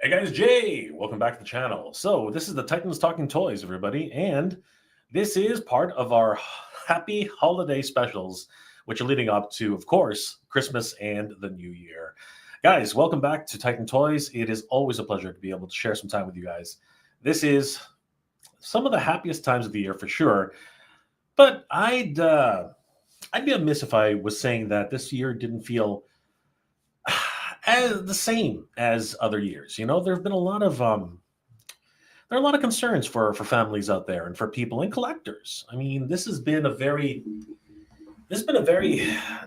Hey guys, Jay, welcome back to the channel. So this is the Titans Talking Toys, everybody, and this is part of our happy holiday specials, which are leading up to, of course, Christmas and the New Year. Guys, welcome back to Titan Toys. It is always a pleasure to be able to share some time with you guys. This is some of the happiest times of the year for sure, but I'd be amiss if I was saying that this year didn't feel as the same as other years. There have been a lot of there are a lot of concerns for families out there and for people and collectors. I mean, this has been a very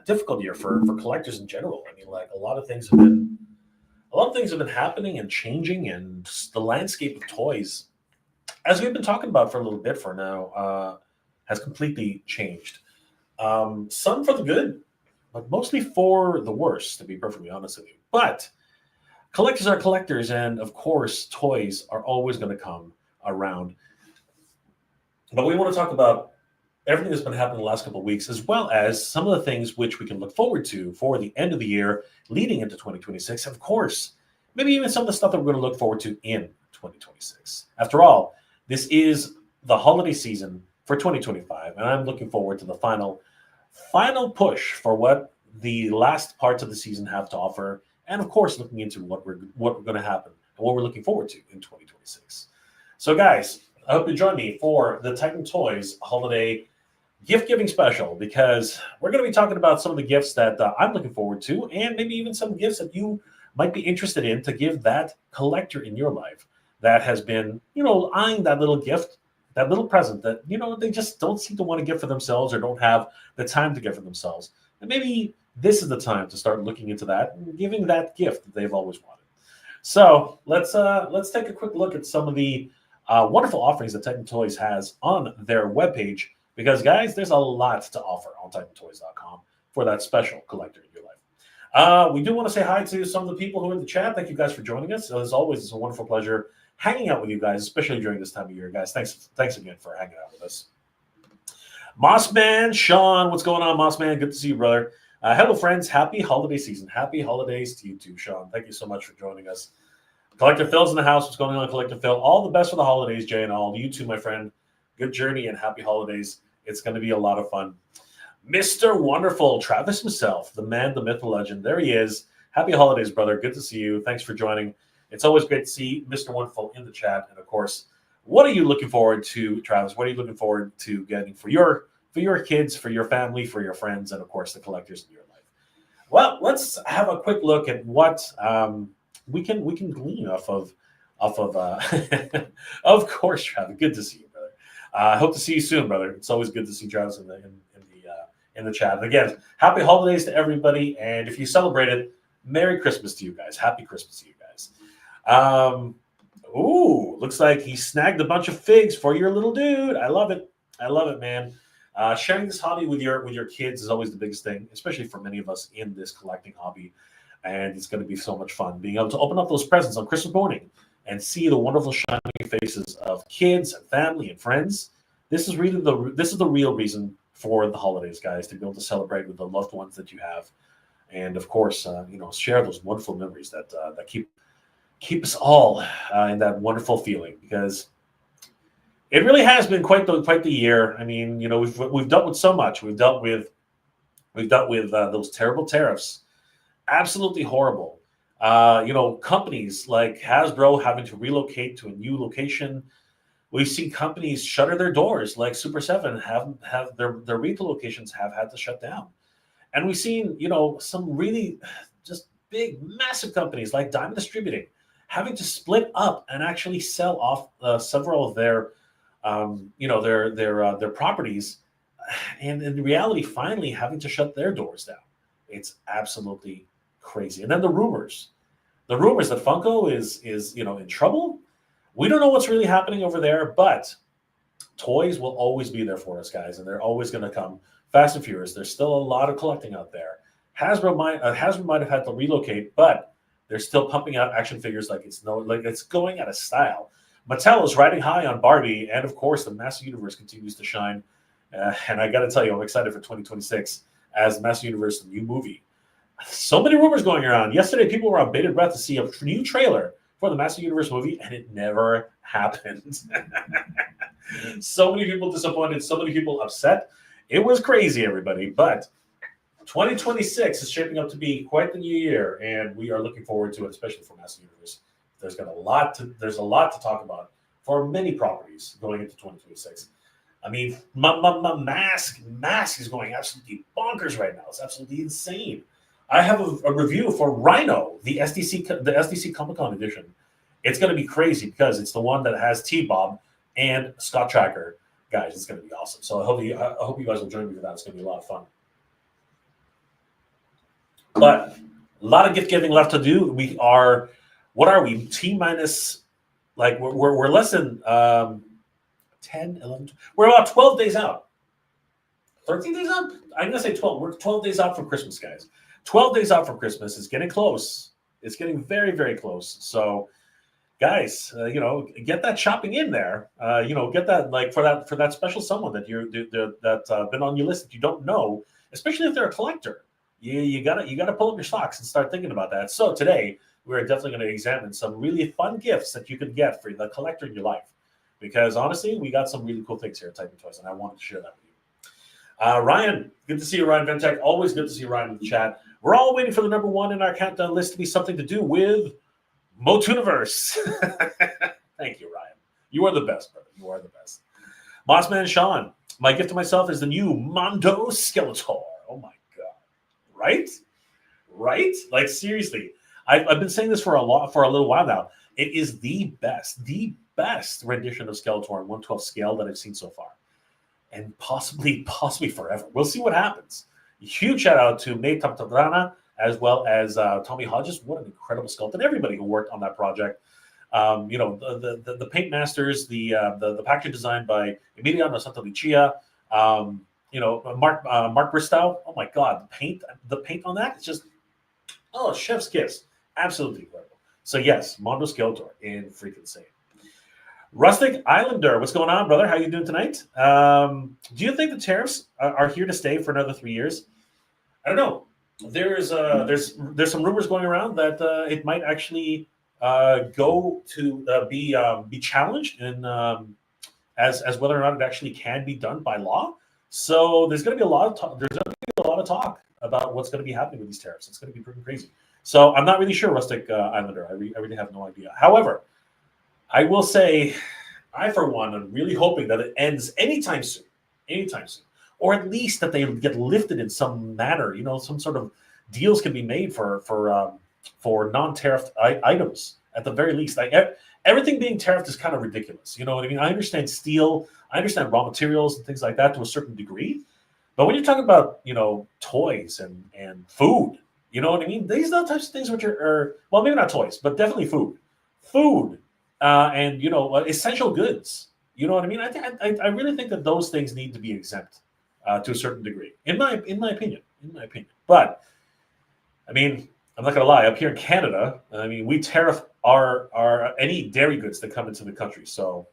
difficult year for collectors in general. I mean, like a lot of things have been happening and changing, and the landscape of toys, as we've been talking about for a little bit for now, has completely changed. Some for the good, but mostly for the worse, to be perfectly honest with you. But collectors are collectors, and of course, toys are always going to come around. But we want to talk about everything that's been happening the last couple of weeks, as well as some of the things which we can look forward to for the end of the year, leading into 2026. Of course, maybe even some of the stuff that we're going to look forward to in 2026. After all, this is the holiday season for 2025, and I'm looking forward to the final push for what the last parts of the season have to offer, and of course, looking into what we're going to happen and what we're looking forward to in 2026. So, guys, I hope you join me for the Titan Toys Holiday Gift Giving Special, because we're going to be talking about some of the gifts that I'm looking forward to, and maybe even some gifts that you might be interested in to give that collector in your life that has been, eyeing that little gift, that little present that, they just don't seem to want to give for themselves or don't have the time to give for themselves. And maybe this is the time to start looking into that and giving that gift that they've always wanted. So let's take a quick look at some of the wonderful offerings that Titan Toys has on their webpage, because, guys, there's a lot to offer on TitanToys.com for that special collector in your life. We do want to say hi to some of the people who are in the chat. Thank you guys for joining us. As always, it's a wonderful pleasure hanging out with you guys, especially during this time of year, guys. Thanks again for hanging out with us. Mossman, Sean, what's going on, Mossman? Good to see you, brother. Hello, friends. Happy holiday season. Happy holidays to you too, Sean. Thank you so much for joining us. Collector Phil's in the house. What's going on, Collector Phil? All the best for the holidays, Jay, and all. You too, my friend. Good journey and happy holidays. It's going to be a lot of fun. Mr. Wonderful, Travis himself, the man, the myth, the legend. There he is. Happy holidays, brother. Good to see you. Thanks for joining. It's always great to see Mr. Wonderful in the chat. And, of course, what are you looking forward to, Travis? What are you looking forward to getting for your kids, for your family, for your friends, and, of course, the collectors in your life? Well, let's have a quick look at what we can glean off of of course, Travis. Good to see you, brother. I hope to see you soon, brother. It's always good to see Travis in the chat. And again, happy holidays to everybody. And if you celebrate it, Merry Christmas to you guys. Happy Christmas to you guys. Looks like he snagged a bunch of figs for your little dude. I love it. I love it, man. Sharing this hobby with your kids is always the biggest thing, especially for many of us in this collecting hobby. And it's going to be so much fun being able to open up those presents on Christmas morning and see the wonderful shining faces of kids and family and friends. This is the real reason for the holidays, guys, to be able to celebrate with the loved ones that you have, and of course, share those wonderful memories that keep us all in that wonderful feeling, because it really has been quite the year. I mean, we've dealt with so much. We've dealt with those terrible tariffs, absolutely horrible. Companies like Hasbro having to relocate to a new location. We've seen companies shutter their doors, like Super 7 have their retail locations have had to shut down. And we've seen, some really just big, massive companies like Diamond Distributing having to split up and actually sell off several of their properties, and in reality, finally having to shut their doors down. It's absolutely crazy. And then the rumors that Funko is in trouble. We don't know what's really happening over there, but toys will always be there for us, guys, and they're always going to come fast and furious. There's still a lot of collecting out there. Hasbro might have had to relocate, but they're still pumping out action figures like it's going out of style. Mattel is riding high on Barbie, and of course, the Master Universe continues to shine. And I got to tell you, I'm excited for 2026 as Master Universe, the new movie. So many rumors going around. Yesterday, people were on bated breath to see a new trailer for the Master Universe movie, and it never happened. So many people disappointed, so many people upset. It was crazy, everybody. But 2026 is shaping up to be quite the new year, and we are looking forward to it, especially for Master Universe. There's a lot to talk about for many properties going into 2026. I mean, Mask is going absolutely bonkers right now. It's absolutely insane. I have a review for Rhino, the SDC Comic Con edition. It's going to be crazy because it's the one that has T-Bob and Scott Tracker. Guys, it's going to be awesome. So I hope you guys will join me for that. It's going to be a lot of fun. But a lot of gift giving left to do. What are we? T minus, like we're less than 10, 11, we're about 12 days out. 13 days out? I'm going to say 12. We're 12 days out from Christmas, guys. 12 days out from Christmas. It's getting close. It's getting very, very close. So, guys, get that shopping in there. Get that for that special someone that that's been on your list that you don't know, especially if they're a collector. You gotta pull up your socks and start thinking about that. So today we're definitely going to examine some really fun gifts that you could get for the collector in your life. Because honestly, we got some really cool things here at Titan Toyz, and I wanted to share that with you. Ryan, good to see you, Ryan Ventek. Always good to see Ryan in the chat. We're all waiting for the number one in our countdown list to be something to do with Motuniverse. Thank you, Ryan. You are the best, brother. You are the best. Mossman Sean, my gift to myself is the new Mondo Skeletor. Oh my god! Right? Like seriously, I've been saying this for a little while now. It is the best rendition of Skeletor in 1/12 scale that I've seen so far, and possibly forever. We'll see what happens. Huge shout out to May Taptabrana as well as Tommy Hodges. What an incredible sculpt, and everybody who worked on that project. The paint masters, the package designed by Emiliano Santolicia. Mark Bristow. Oh my god, the paint on that is just chef's kiss. Absolutely incredible. So yes, Mondo Skeletor in freaking insane. Rustic Islander, what's going on, brother? How you doing tonight? Do you think the tariffs are here to stay for another 3 years? I don't know. There's some rumors going around that it might actually go to be challenged in as whether or not it actually can be done by law. So there's going to be a lot of talk. There's going to be a lot of talk about what's going to be happening with these tariffs. It's going to be pretty crazy. So I'm not really sure, Rustic Islander. I really have no idea. However, I will say, I for one am really hoping that it ends anytime soon, or at least that they get lifted in some manner. Some sort of deals can be made for non-tariffed items at the very least. Everything being tariffed is kind of ridiculous. You know what I mean? I understand steel, I understand raw materials and things like that to a certain degree, but when you're talking about toys and food, you know what I mean? These are the types of things which are well, maybe not toys, but definitely food. And essential goods. You know what I mean? I really think that those things need to be exempt to a certain degree, in my opinion. But I mean, I'm not gonna lie. Up here in Canada, I mean, we tariff our any dairy goods that come into the country. So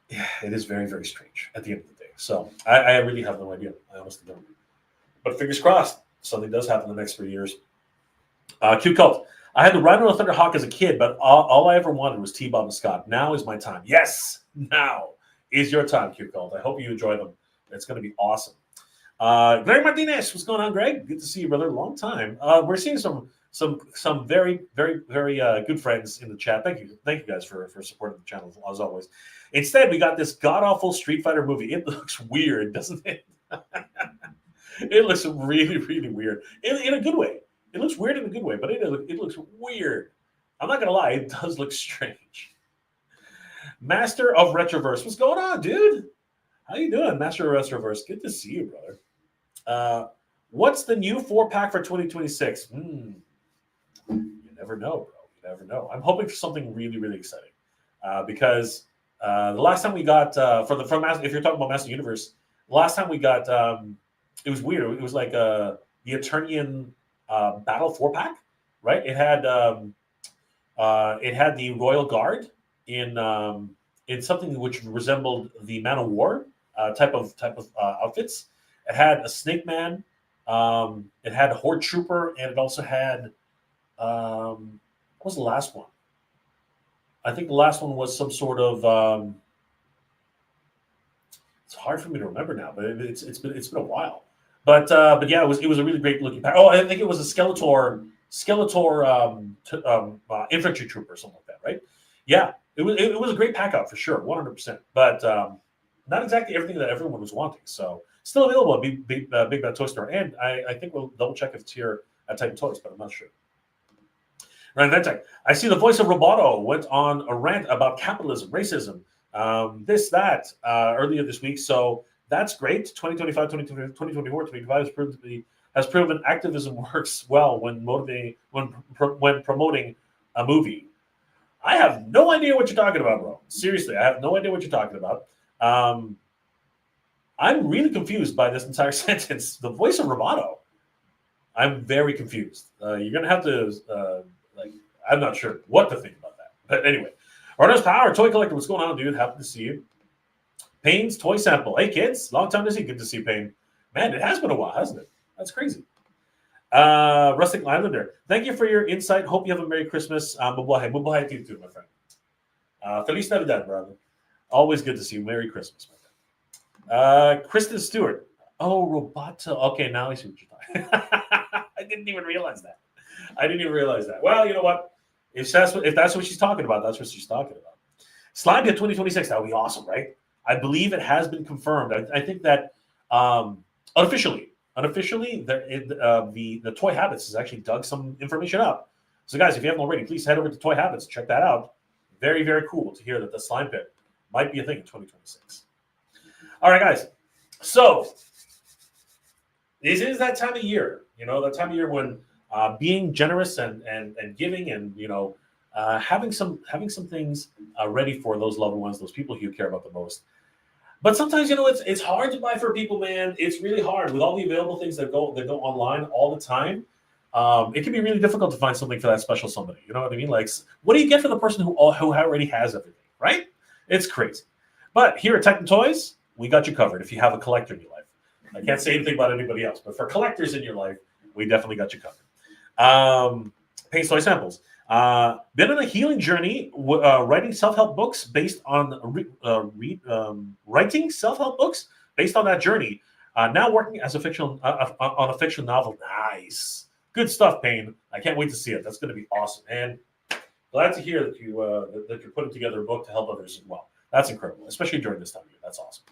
yeah, it is very, very strange at the end of the day. So I really have no idea. I honestly don't. But fingers crossed, something does happen in the next 3 years. Cute Cult. I had the Rhino and Thunderhawk as a kid, but all I ever wanted was T-Bob and Scott. Now is my time. Yes, now is your time, Cute Cult. I hope you enjoy them. It's going to be awesome. Greg Martinez, what's going on, Greg? Good to see you, brother. Long time. We're seeing some very, very, very good friends in the chat. Thank you guys for supporting the channel as always. Instead, we got this god awful Street Fighter movie. It looks weird, doesn't it? It looks really, really weird in a good way. It looks weird in a good way, but it looks weird. I'm not gonna lie, it does look strange. Master of Retroverse, what's going on, dude? How you doing, Master of Retroverse? Good to see you, brother. What's the new 4-pack for 2026? You never know, bro. You never know. I'm hoping for something really, really exciting because the last time we got if you're talking about Master Universe, the last time we got it was weird. It was like the Eternian Battle 4-pack, right? It had the Royal Guard in something which resembled the Man of War type of outfits. It had a Snake Man, it had a Horde Trooper, and it also had What was the last one? I think the last one was some sort of. It's hard for me to remember now, but it's been a while. But yeah, it was a really great looking pack. Oh, I think it was a Skeletor infantry trooper or something like that, right? Yeah, it was a great pack out for sure, 100%. But not exactly everything that everyone was wanting. So still available at Big Bad Toy Store, and I think we'll double check if it's here at Titan Toyz, but I'm not sure. Ryan Ventec, I see the voice of Roboto went on a rant about capitalism, racism, this, that, earlier this week. So that's great. 2025, 2024, 2025 has proven activism works well when promoting a movie. I have no idea what you're talking about, bro. Seriously, I have no idea what you're talking about. I'm really confused by this entire sentence. The voice of Roboto. I'm very confused. You're going to have to, I'm not sure what to think about that. But anyway, Arnold's Power, Toy Collector, what's going on, dude? Happy to see you. Payne's Toy Sample. Hey, kids. Long time to see. Good to see you, Payne. Man, it has been a while, hasn't it? That's crazy. Rustic Islander, thank you for your insight. Hope you have a Merry Christmas. Mabuhay to you too, my friend. Feliz Navidad, brother. Always good to see you. Merry Christmas, my friend. Kristen Stewart. Oh, Roboto. Okay, now I see what you're talking. I didn't even realize that. Well, you know what? If that's what she's talking about, that's what she's talking about. Slime Hit 2026. That would be awesome, right? I believe it has been confirmed. I think that unofficially, the Toy Habits has actually dug some information up. So, guys, if you haven't already, please head over to Toy Habits, check that out. Very, very cool to hear that the Slime Pit might be a thing in 2026. All right, guys. So this is that time of year, that time of year when being generous and giving and having some things ready for those loved ones, those people you care about the most. But sometimes it's hard to buy for people, man. It's really hard with all the available things that go online all the time. It can be really difficult to find something for that special somebody. You know what I mean? Like, what do you get for the person who already has everything, right? It's crazy. But here at Titan Toyz, we got you covered. If you have a collector in your life, I can't say anything about anybody else, but for collectors in your life, we definitely got you covered. Paint Toy Samples. Been on a healing journey, writing self-help books based on writing self-help books based on that journey. Now working as a fictional on a fiction novel. Nice, good stuff, Payne. I can't wait to see it. That's going to be awesome, and glad to hear that you're putting together a book to help others as well. That's incredible, especially during this time of year. That's awesome.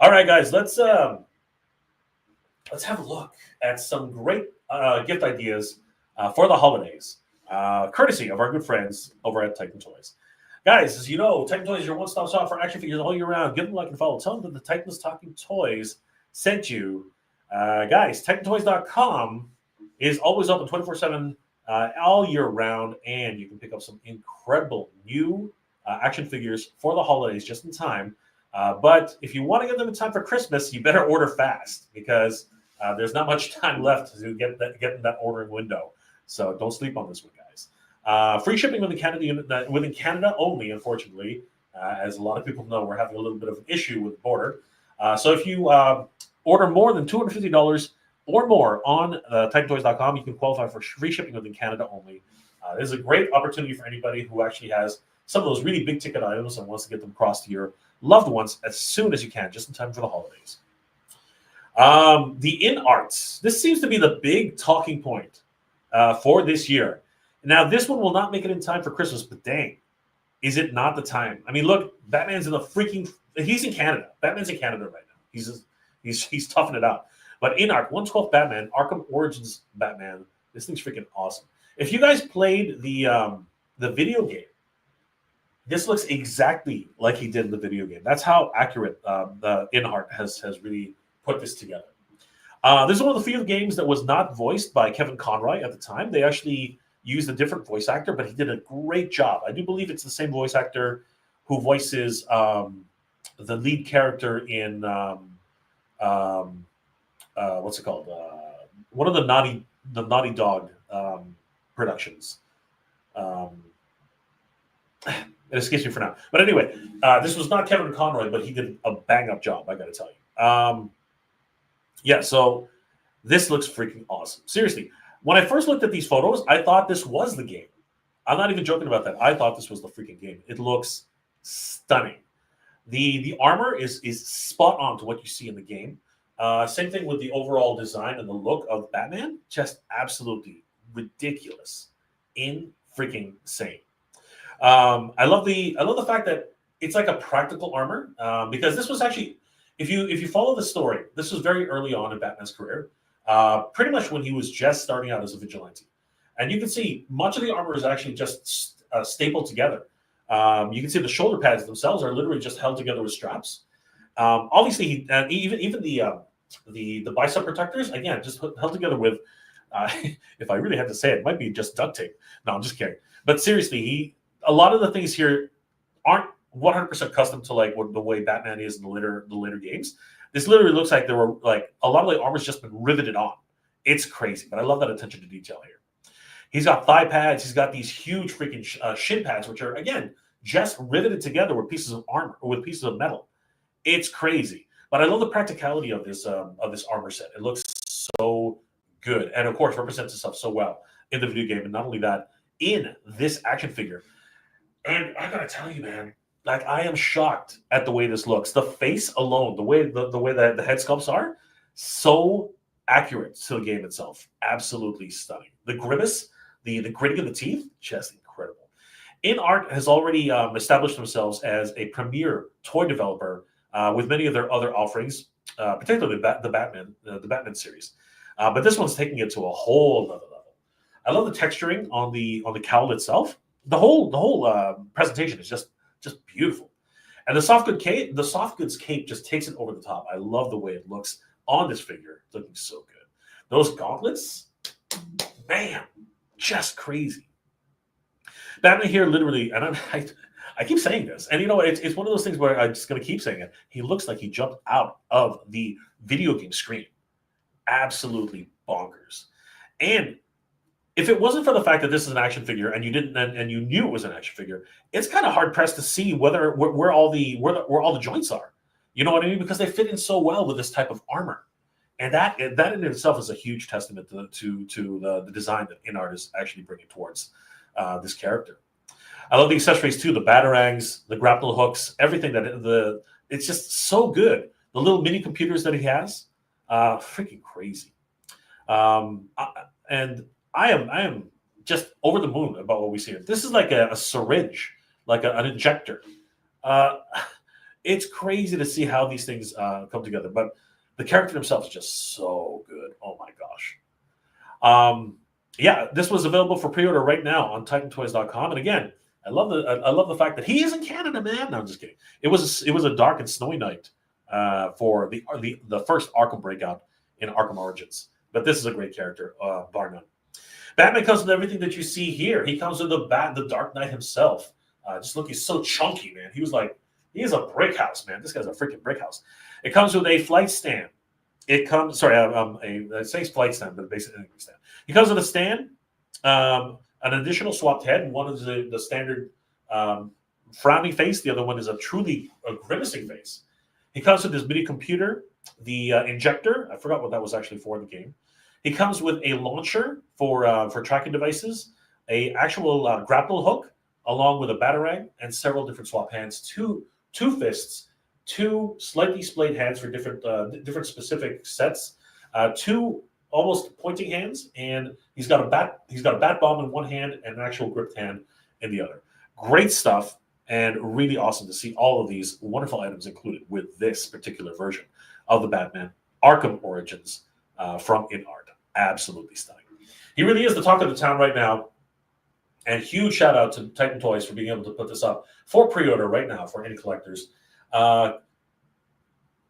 All right, guys, let's have a look at some great gift ideas for the holidays. Courtesy of our good friends over at Titan Toyz. Guys, as you know, Titan Toyz is your one-stop shop for action figures all year round. Give them a like and follow. Tell them that the Titans Talking Toys sent you. Guys, TitanToyz.com is always open 24/7 all year round, and you can pick up some incredible new action figures for the holidays just in time. But if you want to get them in time for Christmas, you better order fast because there's not much time left to get in that ordering window. So don't sleep on this one, guys. Free shipping within Canada only, unfortunately. As a lot of people know, we're having a little bit of an issue with the border. So if you order more than $250 or more on TitanToyz.com, you can qualify for free shipping within Canada only. This is a great opportunity for anybody who actually has some of those really big ticket items and wants to get them across to your loved ones as soon as you can, just in time for the holidays. The in arts. This seems to be the big talking point for this year. Now, this one will not make it in time for Christmas, but dang, is it not the time? I mean, look, Batman's in he's in Canada. Batman's in Canada right now. He's toughing it out. But in art, 1/12 Batman, Arkham Origins Batman. This thing's freaking awesome. If you guys played the video game, this looks exactly like he did in the video game. That's how accurate the InArt has really put this together. This is one of the few games that was not voiced by Kevin Conroy at the time. They actually used a different voice actor, but he did a great job. I do believe it's the same voice actor who voices the lead character in what's it called? One of the Naughty Dog productions. It escapes me for now. But anyway, this was not Kevin Conroy, but he did a bang-up job, I got to tell you. Yeah, so this looks freaking awesome. Seriously, when I first looked at these photos, I thought this was the game. I'm not even joking about that. I thought this was the freaking game. It looks stunning. The armor is spot on to what you see in the game. Same thing with the overall design and the look of Batman. Just absolutely ridiculous, in freaking insane. I love the fact that it's like a practical armor because this was actually, if you follow the story, this was very early on in Batman's career, pretty much when he was just starting out as a vigilante, and you can see much of the armor is actually just stapled together. You can see the shoulder pads themselves are literally just held together with straps. Obviously, even the bicep protectors again just held together with. If I really had to say it, might be just duct tape. No, I'm just kidding. But seriously, a lot of the things here aren't 100% custom to like what the way Batman is in the later games. This literally looks like there were like a lot of the armor's just been riveted on. It's crazy, but I love that attention to detail here. He's got thigh pads. He's got these huge freaking shin pads, which are again just riveted together with pieces of armor or with pieces of metal. It's crazy, but I love the practicality of this armor set. It looks so good, and of course represents itself so well in the video game. And not only that, in this action figure. And I gotta tell you, man, like I am shocked at the way this looks. The face alone, the way that the head sculpts are, so accurate to the game itself. Absolutely stunning. The grimace, the gritting of the teeth, just incredible. InArt has already established themselves as a premier toy developer with many of their other offerings, particularly the Batman series. But this one's taking it to a whole other level. I love the texturing on the cowl itself. The whole presentation is just beautiful, and the soft goods cape just takes it over the top. I love the way it looks on this figure. It's looking so good. Those gauntlets, man, just crazy. Batman here, literally, and I keep saying this, and you know, it's one of those things where I'm just gonna keep saying it. He looks like he jumped out of the video game screen. Absolutely bonkers. And if it wasn't for the fact that this is an action figure and you didn't and you knew it was an action figure, it's kind of hard pressed to see where all the joints are. You know what I mean? Because they fit in so well with this type of armor, and that in itself is a huge testament to the design that InArt is actually bringing towards this character. I love the accessories too: the batarangs, the grapple hooks, everything it's just so good. The little mini computers that he has, freaking crazy. And I am just over the moon about what we see here. This is like a syringe, like an injector. It's crazy to see how these things come together. But the character himself is just so good. Oh my gosh. Yeah, this was available for pre-order right now on TitanToyz.com. And again, I love the fact that he is in Canada, man. No, I'm just kidding. It was a dark and snowy night for the first Arkham breakout in Arkham Origins. But this is a great character, bar none. Batman comes with everything that you see here. He comes with the Dark Knight himself. Just looking so chunky, man. He is a brick house, man. This guy's a freaking brick house. It comes with a flight stand. It says flight stand, but basically a stand. He comes with a stand, an additional swapped head. One is the standard frowning face. The other one is a grimacing face. He comes with his mini computer, the injector. I forgot what that was actually for in the game. He comes with a launcher for tracking devices, a actual grapple hook, along with a batarang and several different swap hands, two fists, two slightly splayed hands for different specific sets, two almost pointing hands, and he's got a bat bomb in one hand and an actual gripped hand in the other. Great stuff, and really awesome to see all of these wonderful items included with this particular version of the Batman Arkham Origins from InArt. Absolutely stunning. He really is the talk of the town right now. And huge shout out to Titan Toyz for being able to put this up for pre-order right now for any collectors. It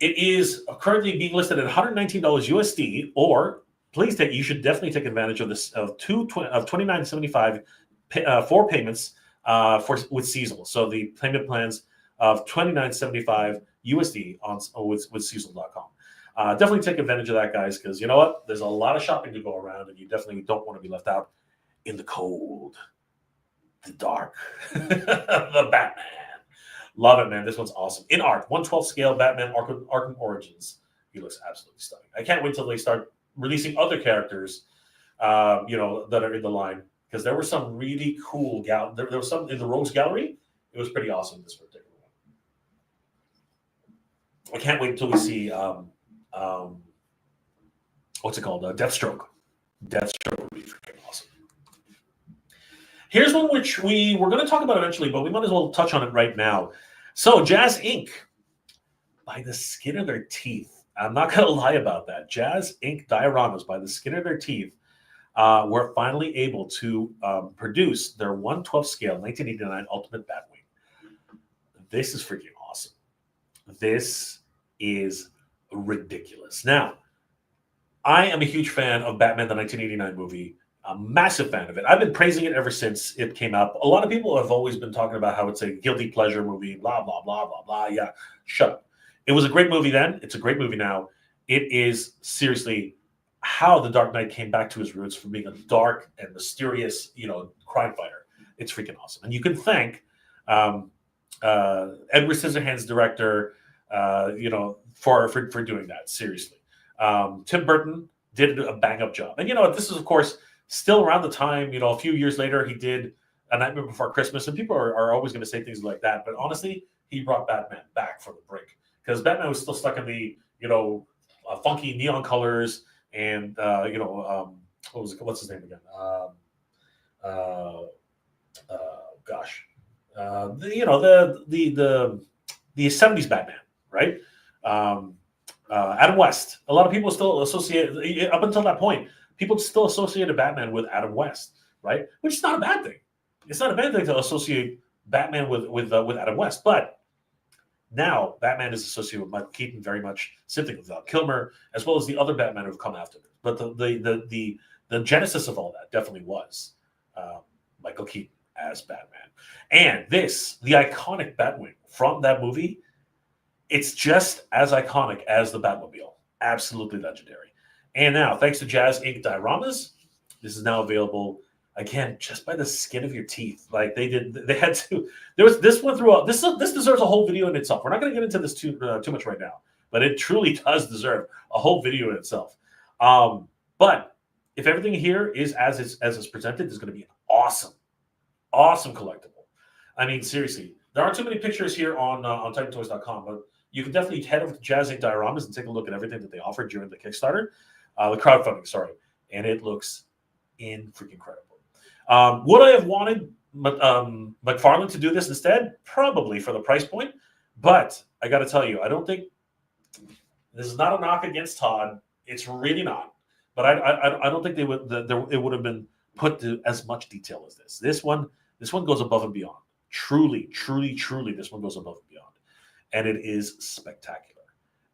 is currently being listed at $119 USD, or you should definitely take advantage of this of $29.75 4 payments with Seasonal. So the payment plans of $29.75 USD with Seasonal.com. Definitely take advantage of that, guys, because you know what? There's a lot of shopping to go around, and you definitely don't want to be left out in the cold, the dark, the Batman. Love it, man. This one's awesome. InArt, 1/12 scale Batman Arkham Origins. He looks absolutely stunning. I can't wait till they start releasing other characters, that are in the line because there were some really cool there was some in the Rogues Gallery. It was pretty awesome, this particular one. I can't wait until we see what's it called? Deathstroke. Deathstroke would be freaking awesome. Here's one which we were going to talk about eventually, but we might as well touch on it right now. So Jazz Inc. by the skin of their teeth. I'm not going to lie about that. Jazz Inc. dioramas by the skin of their teeth were finally able to produce their 1/12 scale 1989 Ultimate Batwing. This is freaking awesome. This is ridiculous. Now, I am a huge fan of Batman the 1989 movie. A massive fan of it. I've been praising it ever since it came out. A lot of people have always been talking about how it's a guilty pleasure movie, blah, blah, blah, blah, blah. Yeah, shut up. It was a great movie then. It's a great movie now. It is seriously how the Dark Knight came back to his roots from being a dark and mysterious, crime fighter. It's freaking awesome. And you can thank Edward Scissorhands, director, for doing that. Seriously. Tim Burton did a bang-up job. And, this is, of course, still around the time, a few years later, he did A Nightmare Before Christmas. And people are always going to say things like that. But honestly, he brought Batman back from the brink. Because Batman was still stuck in the, funky neon colors and, what's his name again? The 70s Batman, right? Adam West. A lot of people still associate, up until that point, people still associated Batman with Adam West, right? Which is not a bad thing. It's not a bad thing to associate Batman with Adam West, but now Batman is associated with Michael Keaton very much, same thing with Val Kilmer, as well as the other Batman who've come after them. But the genesis of all that definitely was Michael Keaton as Batman. And the iconic Batwing from that movie, it's just as iconic as the Batmobile. Absolutely legendary. And now, thanks to Jazz Inc. dioramas, this is now available again just by the skin of your teeth. Like they had to. This deserves a whole video in itself. We're not going to get into this too much right now, but it truly does deserve a whole video in itself. But if everything here is as it's presented, it's going to be an awesome collectible. I mean, seriously, there aren't too many pictures here on TitanToyz.com, but you can definitely head over to Jazz Inc. dioramas and take a look at everything that they offered during the Kickstarter, the crowdfunding. Sorry, and it looks freaking incredible. Would I have wanted McFarlane to do this instead? Probably for the price point, but I got to tell you, I don't think this is not a knock against Todd. It's really not. But I don't think it would have been put to as much detail as this. This one goes above and beyond. Truly, this one goes above and beyond, and it is spectacular.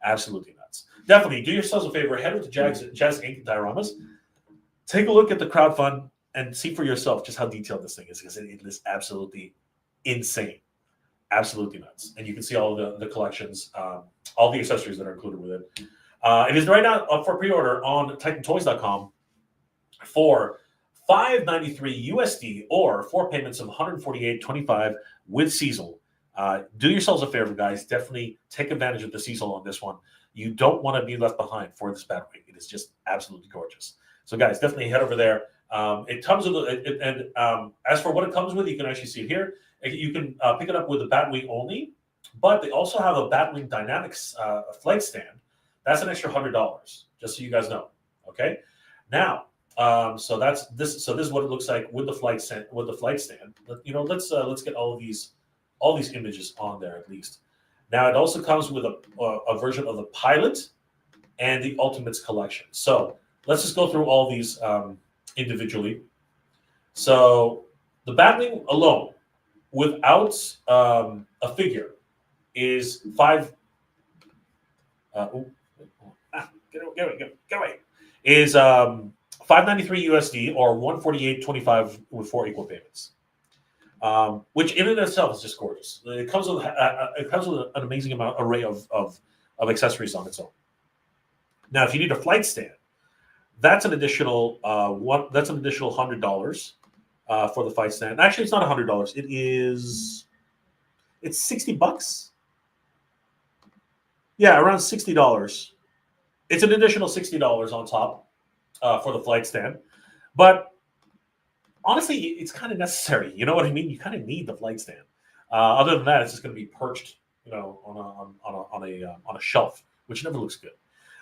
Absolutely nuts. Definitely do yourselves a favor. Head over to Jazz Inc. dioramas. Take a look at the crowdfund and see for yourself just how detailed this thing is, because it is absolutely insane. Absolutely nuts. And you can see all the collections, all the accessories that are included with it. It is right now up for pre-order on TitanToyz.com for $593 USD or 4 payments of $148.25 with Cecil. Do yourselves a favor, guys. Definitely take advantage of the Cecil on this one. You don't want to be left behind for this Batwing. It is just absolutely gorgeous. So, guys, definitely head over there. It comes with as for what it comes with, you can actually see it here. You can pick it up with the Batwing only, but they also have a Batwing Dynamics flight stand. That's an extra $100, just so you guys know. Okay, now, so this is what it looks like with the flight stand. Let's get all these images on there at least. Now, it also comes with a version of the Pilot and the Ultimates collection. So let's just go through all these individually. So the Batwing alone, without a figure, is $5. Get away. Is $593 USD or $148.25 with 4 equal payments. Which in and of itself is just gorgeous. It comes with an amazing array of accessories on its own. Now, if you need a flight stand, that's an additional $100 for the flight stand. Actually, it's not $100. It's $60. Yeah, around $60. It's an additional $60 on top for the flight stand. But honestly, it's kind of necessary. You know what I mean? You kind of need the flight stand. Other than that, it's just going to be perched, on a shelf, which never looks good.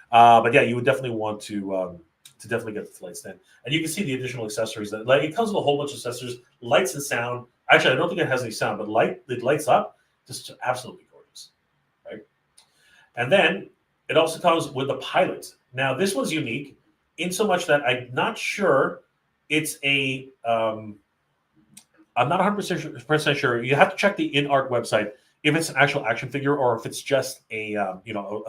But yeah, you would definitely want to definitely get the flight stand, and you can see the additional accessories that like it comes with a whole bunch of accessories, lights and sound. Actually, I don't think it has any sound, but it lights up, just absolutely gorgeous, right? And then it also comes with the pilot. Now this one's unique in so much that I'm not sure it's a. I'm not 100% sure. You have to check the InArt website if it's an actual action figure or if it's just a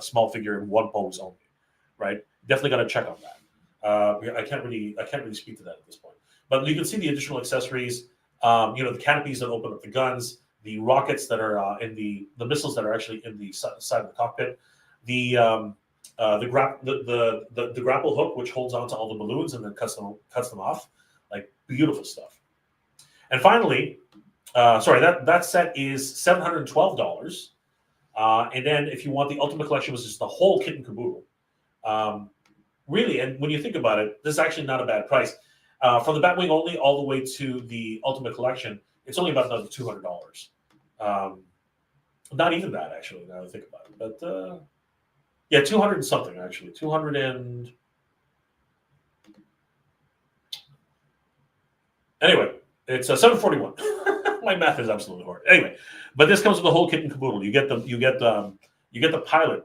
small figure in one pose only, right? Definitely got to check on that. I can't really speak to that at this point. But you can see the additional accessories. The canopies that open up the guns, the rockets that are in the missiles that are actually in the side of the cockpit, the grapple hook which holds onto all the balloons and then cuts them off, like beautiful stuff. And finally, that set is $712. And then if you want the Ultimate Collection, which is the whole kit and caboodle, really, and when you think about it, this is actually not a bad price. From the Batwing only all the way to the Ultimate Collection, it's only about another $200. Not even that, actually, now that I think about it. But, yeah, 200 and something, actually. 200 and... Anyway, it's 741. My math is absolutely hard. Anyway, but this comes with the whole kit and caboodle. You get the pilot,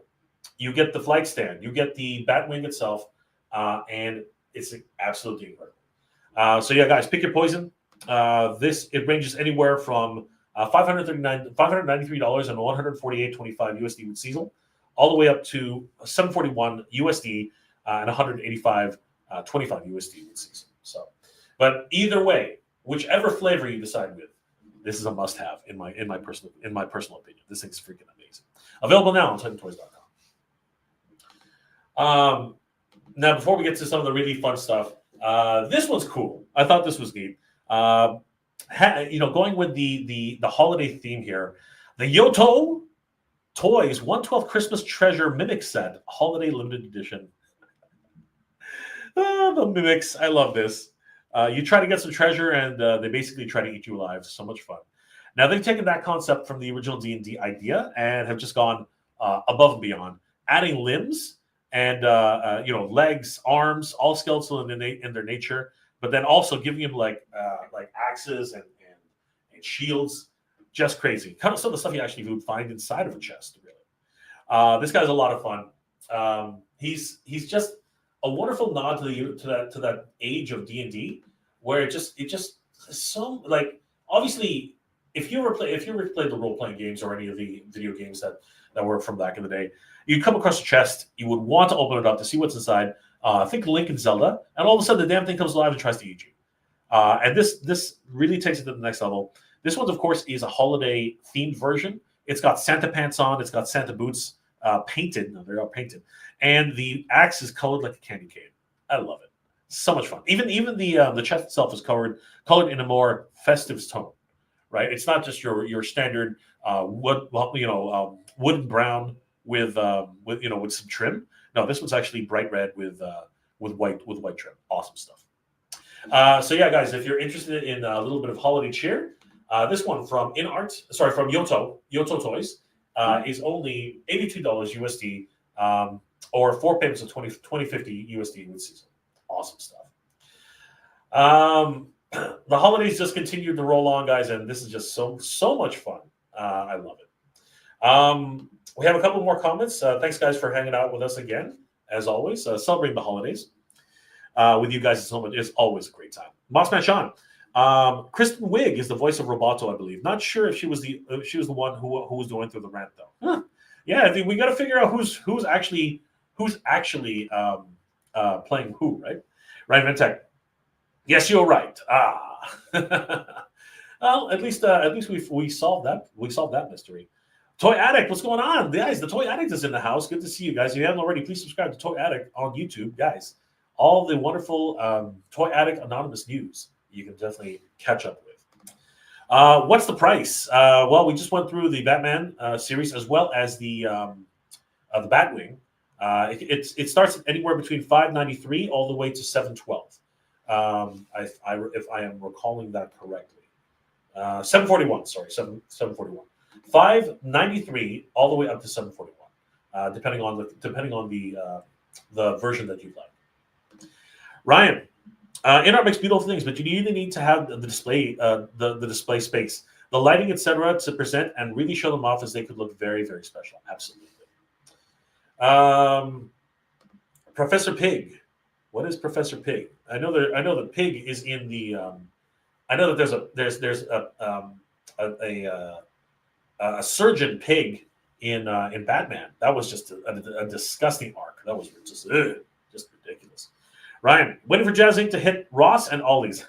you get the flight stand, you get the Batwing itself, and it's absolutely incredible. So yeah, guys, pick your poison. It ranges anywhere from $593 and $148.25 USD with Cecil, all the way up to $741 USD and $185.25 USD with Cecil. So, but either way, whichever flavor you decide with, this is a must-have in my personal opinion. This thing's freaking amazing. Available now on TitanToyz.com. Now, before we get to some of the really fun stuff, this one's cool. I thought this was neat. Going with the holiday theme here, the Titan Toyz 1/12 Christmas Treasure Mimic Set, Holiday Limited Edition. The mimics, I love this. You try to get some treasure, and they basically try to eat you alive. So much fun. Now they've taken that concept from the original D&D idea and have just gone above and beyond, adding limbs and legs, arms, all skeletal in their nature, but then also giving him like axes and shields. Just crazy. Kind of some of the stuff you actually would find inside of a chest, really. This guy's a lot of fun. He's just a wonderful nod to that age of D&D, where it just so like, obviously if you ever played the role-playing games or any of the video games that were from back in the day, you'd come across a chest, you would want to open it up to see what's inside. Think Link and Zelda, and all of a sudden the damn thing comes alive and tries to eat you. And this really takes it to the next level. This one, of course, is a holiday themed version. It's got Santa pants on, it's got Santa boots, painted. No, they're all painted, and the axe is colored like a candy cane. I love it. So much fun. Even the chest itself is colored in a more festive tone, right? It's not just your standard wooden brown with some trim. No, this one's actually bright red with white trim. Awesome stuff. So yeah, guys, if you're interested in a little bit of holiday cheer, this one from from Titan Toyz, is only $82 USD, or 4 payments of $20.50 USD with Cecil. Awesome stuff. The holidays just continued to roll on, guys, and this is just so much fun. I love it. We have a couple more comments. Thanks, guys, for hanging out with us again, as always. Celebrating the holidays with you guys is always a great time. Mossman Sean. Kristen Wiig is the voice of Roboto, I believe. Not sure if she was the one who was going through the rant, though. Huh. Yeah, we got to figure out who's actually playing who, right? Ryan Ventec. Yes, you're right. Well, at least we solved that. We solved that mystery. Toy Addict, what's going on, guys? The Toy Addict is in the house. Good to see you guys. If you haven't already, please subscribe to Toy Addict on YouTube, guys. All the wonderful Toy Addict anonymous news you can definitely catch up with. What's the price? Well, we just went through the Batman series as well as the Batwing. It starts anywhere between $593 all the way to $712. If I am recalling that correctly. 741, sorry, 741. 593 all the way up to 741, depending on the version that you like. Ryan, in-art makes beautiful things, but you either need to have the display, the display space, the lighting, etc., to present and really show them off as they could look very, very special. Absolutely. Professor Pig, what is Professor Pig? I know that Pig is in the. I know that there's a surgeon Pig in Batman. That was just a disgusting arc. That was just ridiculous. Ryan, waiting for Jazz Inc. to hit Ross and Ollie's.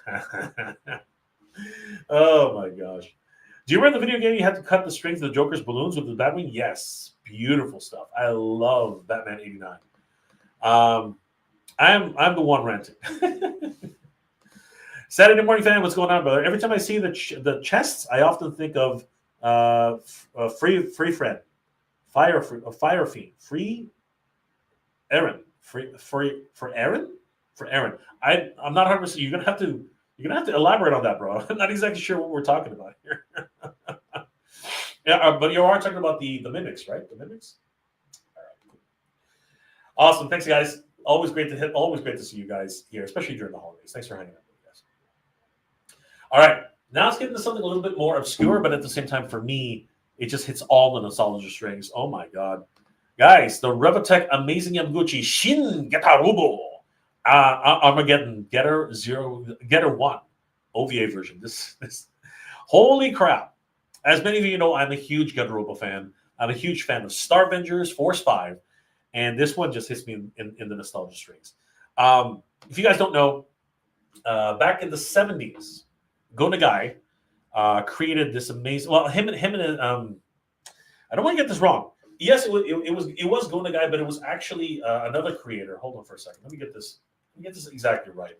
Oh my gosh. Do you remember the video game you had to cut the strings of the Joker's balloons with the Batwing? Yes. Beautiful stuff. I love Batman 89. I'm the one ranting. Saturday morning fan, what's going on, brother? Every time I see the chests, I often think of free friend, fire fiend, free Aaron, for Aaron. I'm not 100%. You're gonna have to elaborate on that, bro. I'm not exactly sure what we're talking about here. Yeah, but you are talking about the mimics, right? The mimics. All right, cool. Awesome. Thanks, guys. Always great to see you guys here, especially during the holidays. Thanks for hanging out with me, guys. All right, now let's get into something a little bit more obscure, but at the same time, for me, it just hits all the nostalgia strings. Oh my god, guys! The Revatech Amazing Yamaguchi Shin Getarubo Armageddon Getter 1 OVA version. This holy crap! As many of you know, I'm a huge Getarubo fan. I'm a huge fan of Star Avengers, Force 5, and this one just hits me in the nostalgia strings. If you guys don't know, back in the 70s, Go Nagai created this amazing. Well, him and I don't want to get this wrong. Yes, it was Go Nagai, but it was actually another creator. Hold on for a second. Let me get this exactly right.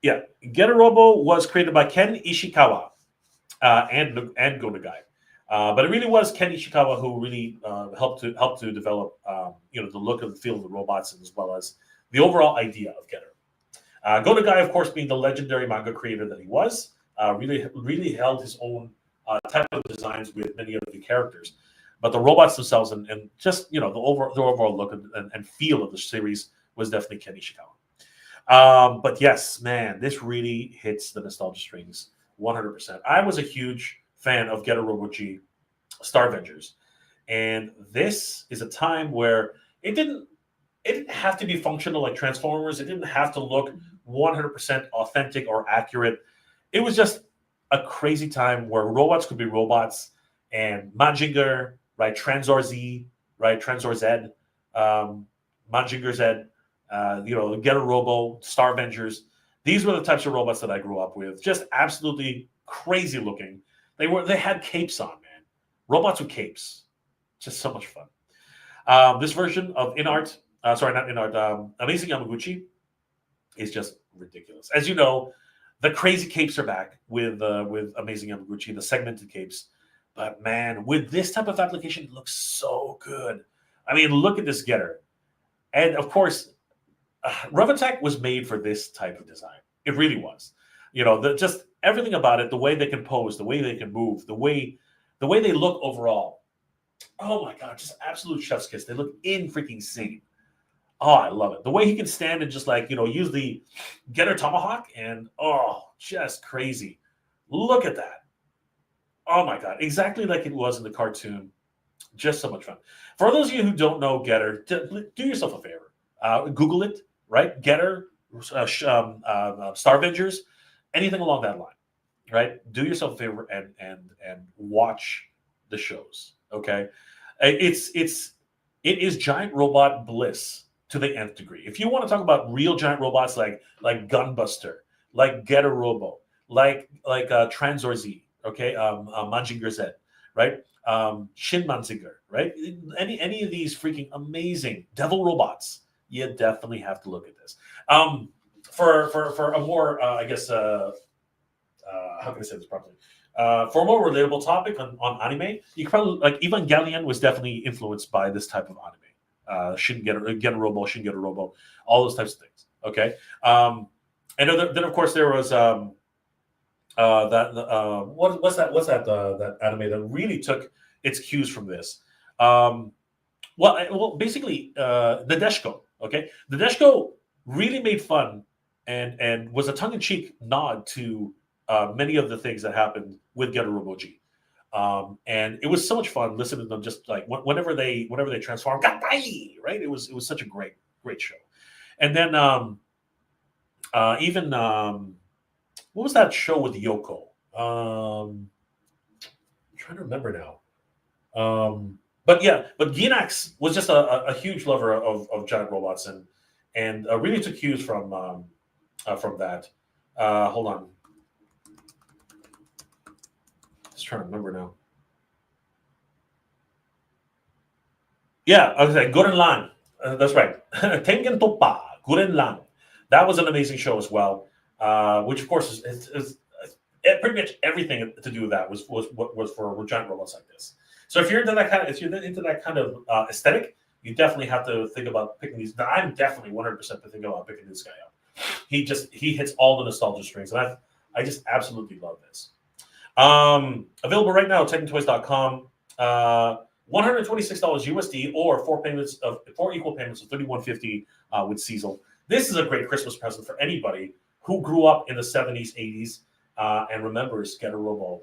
Yeah, Getarobo was created by Ken Ishikawa and Go Nagai. But it really was Ken Ishikawa who really helped to develop the look and feel of the robots, as well as the overall idea of Getter. Go Nagai, of course, being the legendary manga creator that he was, really held his own type of designs with many of the characters. But the robots themselves and just the overall look and feel of the series was definitely Ken Ishikawa. But yes, man, this really hits the nostalgia strings 100%. I was a huge fan of Getarobo G, Star Avengers, and this is a time where it didn't have to be functional like Transformers. It didn't have to look 100% authentic or accurate. It was just a crazy time where robots could be robots, and Mazinger, right, Transor Z, right, Transor Z, Mazinger Z, Getarobo, Star Avengers. These were the types of robots that I grew up with. Just absolutely crazy looking. They had capes on, man. Robots with capes. Just so much fun. This version of Amazing Yamaguchi is just ridiculous. As you know, the crazy capes are back with Amazing Yamaguchi, the segmented capes. But man, with this type of application, it looks so good. I mean, look at this getter. And of course, Revatech was made for this type of design. It really was. Just everything about it, the way they can pose, the way they can move, the way they look overall. Oh my god, just absolute chef's kiss. They look freaking insane. Oh, I love it. The way he can stand and just use the Getter Tomahawk and just crazy. Look at that. Oh my god, exactly like it was in the cartoon. Just so much fun. For those of you who don't know Getter, do yourself a favor. Google it, right? Getter, Star Avengers, anything along that line, right? Do yourself a favor and watch the shows. Okay, it is giant robot bliss to the nth degree. If you want to talk about real giant robots like Gunbuster, like Getarobo, like Transor Z, okay, Mazinger Z, right? Shin Mazinger, right? Any of these freaking amazing devil robots, you definitely have to look at this. For a more, I guess, how can I say this properly? For a more relatable topic on anime, you can probably Evangelion was definitely influenced by this type of anime. shouldn't get a robo, shouldn't get a robo, all those types of things. Okay, and then of course there was that anime that really took its cues from this. Well, basically, the Deshko. Okay, the Deshko really made fun and was a tongue-in-cheek nod to many of the things that happened with Getter Robo G. And it was so much fun listening to them. Just like whenever they transform, right? It was such a great show. And then even what was that show with Yoko? I'm trying to remember now. But Ginax was just a huge lover of giant robots and really took cues from that. Hold on, just trying to remember now. Yeah, I was like Gurren Lagann. That's right. Tengen Toppa, Gurren Lagann. That was an amazing show as well. Which of course is pretty much everything to do with that was for giant robots like this. So if you're into that kind of aesthetic, you definitely have to think about picking these. I'm definitely 100% to think about picking this guy up. He hits all the nostalgia strings, and I just absolutely love this. Available right now at TitanToyz.com. $126 USD or four equal payments of $31.50 with Cecil. This is a great Christmas present for anybody who grew up in the 70s, 80s, and remembers Getter Robo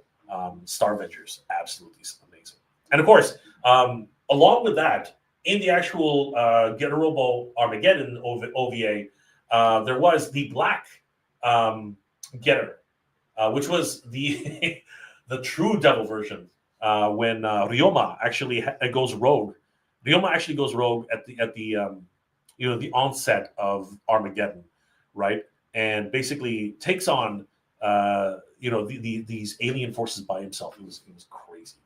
Star Vengers. Absolutely amazing. And of course, along with that, in the actual Getter Robo Armageddon OVA, there was the Black Getter, which was the the true devil version. When Ryoma actually goes rogue. Ryoma actually goes rogue at the the onset of Armageddon, right? And basically takes on these alien forces by himself. It was crazy.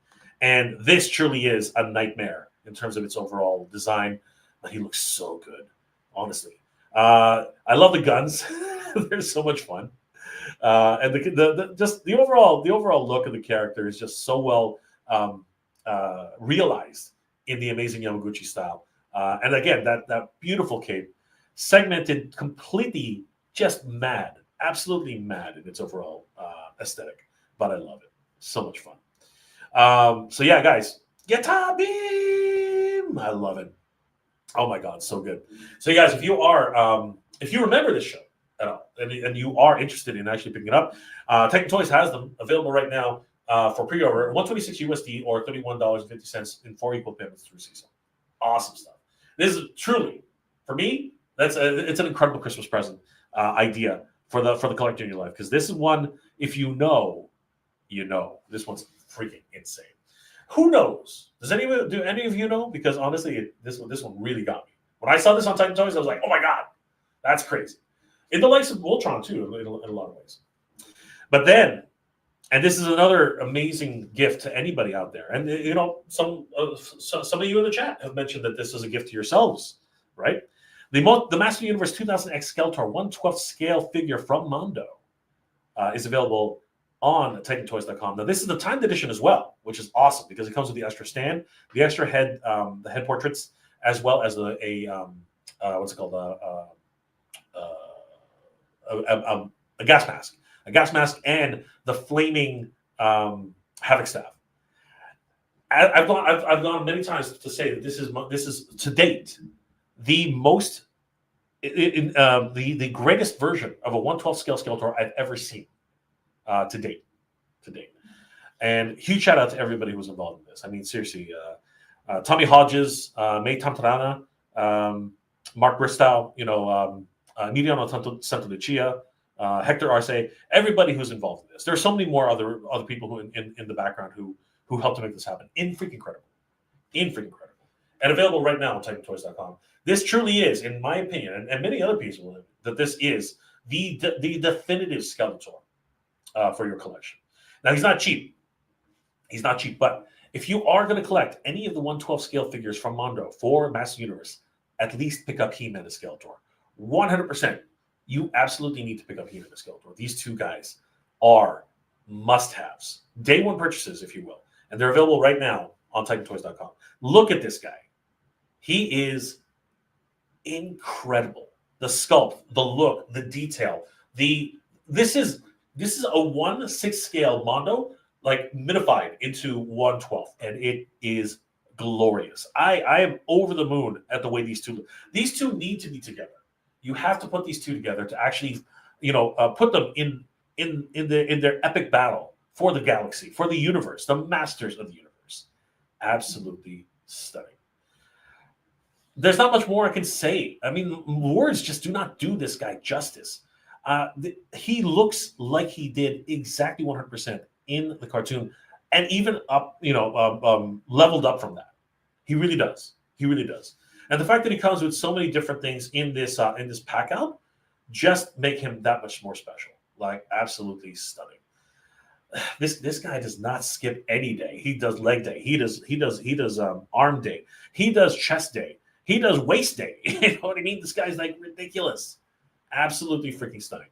And this truly is a nightmare in terms of its overall design. But he looks so good, honestly. I love the guns. They're so much fun. And the overall look of the character is just so well realized in the Amazing Yamaguchi style. And again, that beautiful cape, segmented completely, just mad, absolutely mad in its overall aesthetic. But I love it. So much fun. So yeah, guys, Yata Beam! I love it. Oh my God, so good. So you guys, if you remember this show at all, and you are interested in actually picking it up, Titan Toyz has them available right now for pre-order, $126 USD or $31.50 in 4 equal payments through Cecil. Awesome stuff. This is truly, for me, it's an incredible Christmas present idea for the collector in your life, because this is one, if you know, this one's freaking insane. Who knows? Do any of you know? Because honestly, this one really got me. When I saw this on Titan Toyz, I was like, oh my God, that's crazy. In the likes of Voltron too, in a lot of ways. But then, and this is another amazing gift to anybody out there. And some of you in the chat have mentioned that this is a gift to yourselves, right? The Master Universe 2000X Skeletor 1/12 scale figure from Mondo is available on TitanToyz.com. Now, this is the timed edition as well, which is awesome because it comes with the extra stand, the extra head, the head portraits, as well as what's it called? A gas mask, and the flaming Havoc staff. I've gone many times to say that this is to date the most the greatest version of a 1/12 scale Skeletor I've ever seen to date. And huge shout out to everybody who was involved in this. I mean, seriously, Tommy Hodges, May Tamtarana, Mark Bristow, Emiliano Santolucia, Hector Arce, everybody who's involved in this. There are so many more other people who in the background who helped to make this happen. Freaking incredible. And available right now on TitanToyz.com. This truly is, in my opinion, and many other people, that this is the definitive Skeletor for your collection. Now, he's not cheap. But if you are going to collect any of the 1/12 scale figures from Mondo for Master Universe, at least pick up He-Man and Skeletor. 100%. You absolutely need to pick up He-Man and Skeletor. These two guys are must-haves. Day one purchases, if you will. And they're available right now on TitanToyz.com. Look at this guy. He is incredible. The sculpt, the look, the detail. The this is a 1/6 scale Mondo, like minified into 1/12, and it is glorious. I am over the moon at the way these two need to be together. You have to put these two together to actually, put them in their epic battle for the galaxy, for the universe, the masters of the universe. Absolutely stunning. There's not much more I can say. I mean, words just do not do this guy justice. He looks like he did exactly 100% in the cartoon, and even up, leveled up from that. He really does. He really does. And the fact that he comes with so many different things in this pack out just make him that much more special. Like absolutely stunning. This guy does not skip any day. He does leg day. He does arm day. He does chest day. He does waist day. You know what I mean? This guy's like ridiculous. Absolutely freaking stunning.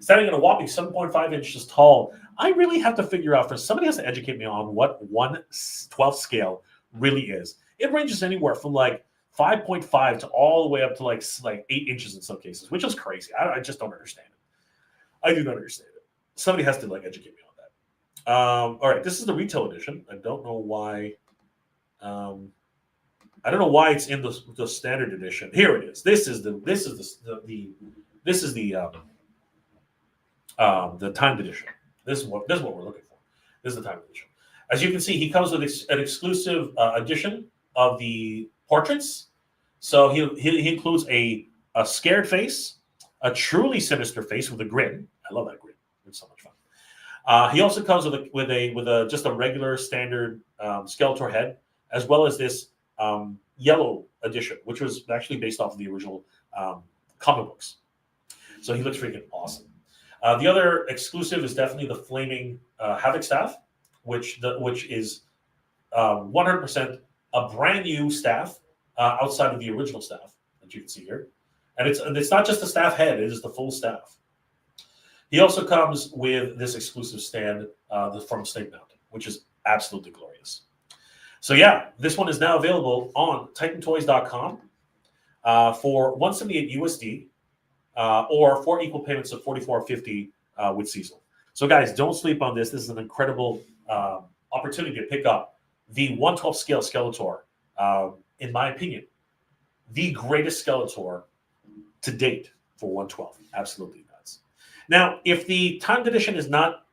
Standing at a whopping 7.5 inches tall. I really have to figure out, somebody has to educate me on what 1/12 scale really is. It ranges anywhere from like 5.5 to all the way up to like 8 inches in some cases, which is crazy. I just don't understand it. I do not understand it. Somebody has to like educate me on that. All right, this is the retail edition. I don't know why. I don't know why it's in the standard edition. Here it is. This is the timed edition. This is what we're looking for. This is the timed edition. As you can see, he comes with an exclusive edition of the portraits. So he includes a scared face, a truly sinister face with a grin. I love that grin. It's so much fun. He also comes with a just a regular standard Skeletor head, as well as this yellow edition, which was actually based off of the original comic books. So he looks freaking awesome. The other exclusive is definitely the flaming Havoc staff, which is 100% a brand new staff outside of the original staff that you can see here, and it's not just the staff head; it is the full staff. He also comes with this exclusive stand from Snake Mountain, which is absolutely glorious. So yeah, this one is now available on TitanToyz.com for $178 USD or 4 equal payments of $44.50 with Cecil. So guys, don't sleep on this. This is an incredible opportunity to pick up the 1/12 scale Skeletor. In my opinion, the greatest Skeletor to date for 1/12. Absolutely nuts. Now, if the timed edition is not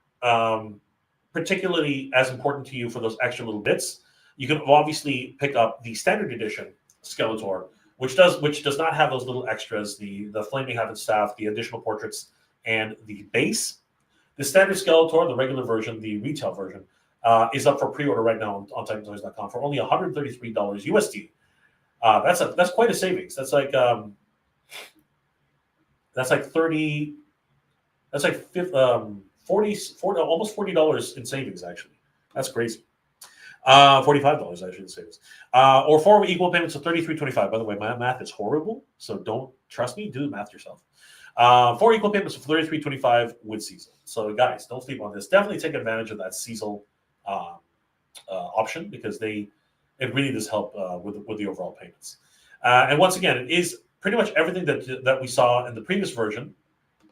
particularly as important to you for those extra little bits, you can obviously pick up the standard edition Skeletor, which does not have those little extras, the flaming Havoc staff, the additional portraits, and the base. The standard Skeletor, the regular version, the retail version, is up for pre-order right now on TitanToyz.com for only $133 USD. That's quite a savings. That's like 30. That's like 40, almost $40 in savings actually. That's crazy. $45 actually in savings. Or 4 equal payments of $33.25. By the way, my math is horrible, so don't trust me. Do the math yourself. 4 equal payments of $33.25 with Cecil. So guys, don't sleep on this. Definitely take advantage of that Cecil option because it really does help with the overall payments. And once again, it is pretty much everything that we saw in the previous version.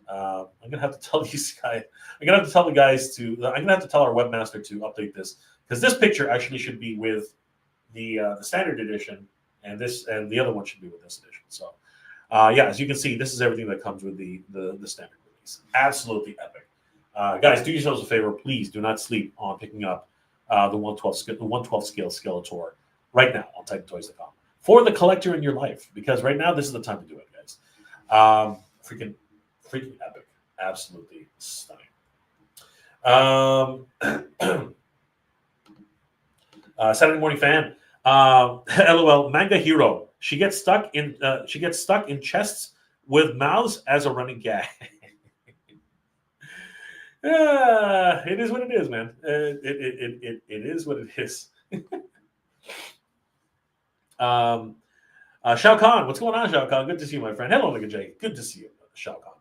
I'm gonna have to tell these guys. I'm gonna have to tell the guys to. I'm gonna have to tell our webmaster to update this because this picture actually should be with the standard edition, and the other one should be with this edition. So, yeah, as you can see, this is everything that comes with the standard release. Absolutely epic, guys. Do yourselves a favor, please. Do not sleep on picking up the 1/12 scale Skeletor right now on TitanToys.com for the collector in your life because right now this is the time to do it, guys. Freaking epic, absolutely stunning. Saturday Morning Fan, LOL. Manga hero. She gets stuck in chests with mouths as a running gag. It is what it is, man. It is what it is. Shao Kahn, what's going on, Shao Kahn? Good to see you, my friend. Hello, Mega J. Good to see you, Shao Kahn.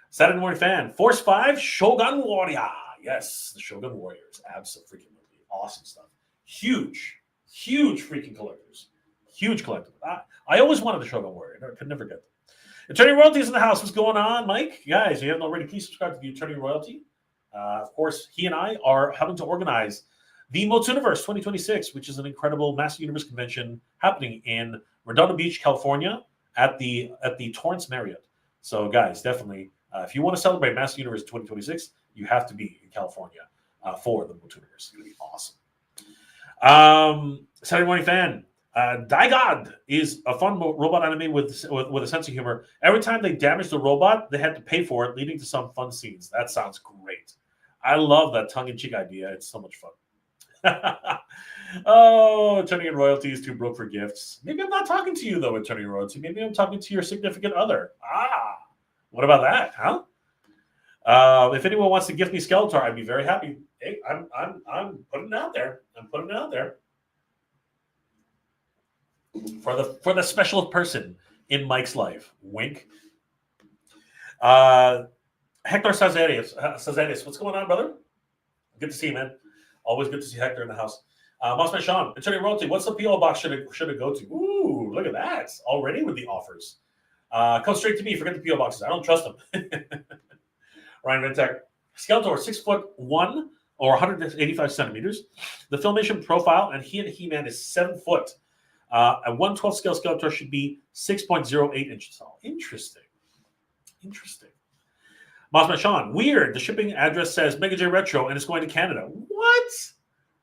Saturday Morning Fan, Force 5, Shogun Warrior. Yes, the Shogun Warriors. Absolutely awesome stuff. Huge freaking collectors. Huge collector. I always wanted a Shogun Warrior. I could never get them. Attorney Royalty's in the house. What's going on, Mike? Guys, if you haven't already, please subscribe to the Attorney Royalty. Of course, he and I are helping to organize the Motsuniverse 2026, which is an incredible Master Universe convention happening in Redondo Beach, California, at the Torrance Marriott. So, guys, definitely, if you want to celebrate Master Universe 2026, you have to be in California for the Motsuniverse. It's going to be awesome. Saturday Morning Fan. Daigod is a fun robot anime with a sense of humor. Every time they damage the robot, they had to pay for it, leading to some fun scenes. That sounds great. I love that tongue-in-cheek idea. It's so much fun. Oh, Attorney and Royalty is too broke for gifts. Maybe I'm not talking to you, though, Attorney Royalty. Maybe I'm talking to your significant other. What about that, huh? If anyone wants to gift me Skeletor, I'd be very happy. Hey, I'm putting it out there. I'm putting it out there. For the special person in Mike's life. Wink. Hector Sazares, what's going on, brother? Good to see you, man. Always good to see Hector in the house. Mossman Sean, Attorney Royalty, what's the PO box should it go to? Ooh, look at that. Already with the offers. Come straight to me. Forget the PO boxes. I don't trust them. Ryan Ventek, Skeletor, 6'1" or 185 centimeters. The Filmation profile and He-Man is 7 foot. A 1/12 scale Skeletor should be 6.08 inches tall. Interesting. Mossman Sean, weird. The shipping address says Mega J Retro and it's going to Canada. What?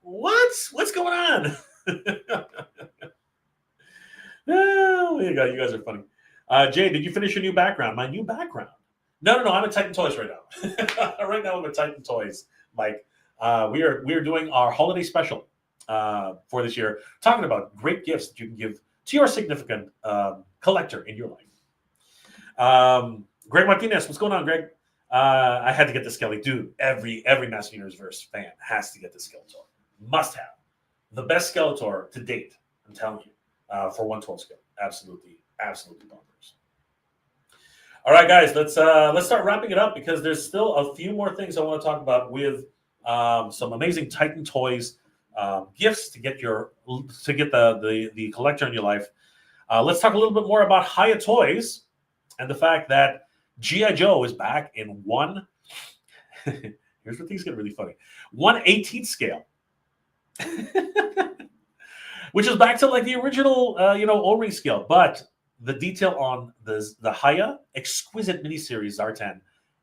What's going on? Oh, you guys are funny. Jay, did you finish your new background? My new background? No. I'm at Titan Toyz right now. Right now I'm at Titan Toyz, Mike. We are doing our holiday special for this year, talking about great gifts that you can give to your significant collector in your life. Greg Martinez, what's going on, Greg? I had to get the Skelly. Dude, every Master Universe fan has to get the Skeletor. Must have. The best Skeletor to date, I'm telling you, for 1/12 scale. Absolutely bonkers. All right, guys, let's start wrapping it up because there's still a few more things I want to talk about with some amazing Titan Toyz gifts to get the collector in your life. Let's talk a little bit more about Hiya Toys and the fact that G.I. Joe is back in one. Here's where things get really funny. 1/18 scale, which is back to like the original, O-ring scale. But the detail on the Hiya exquisite miniseries Zartan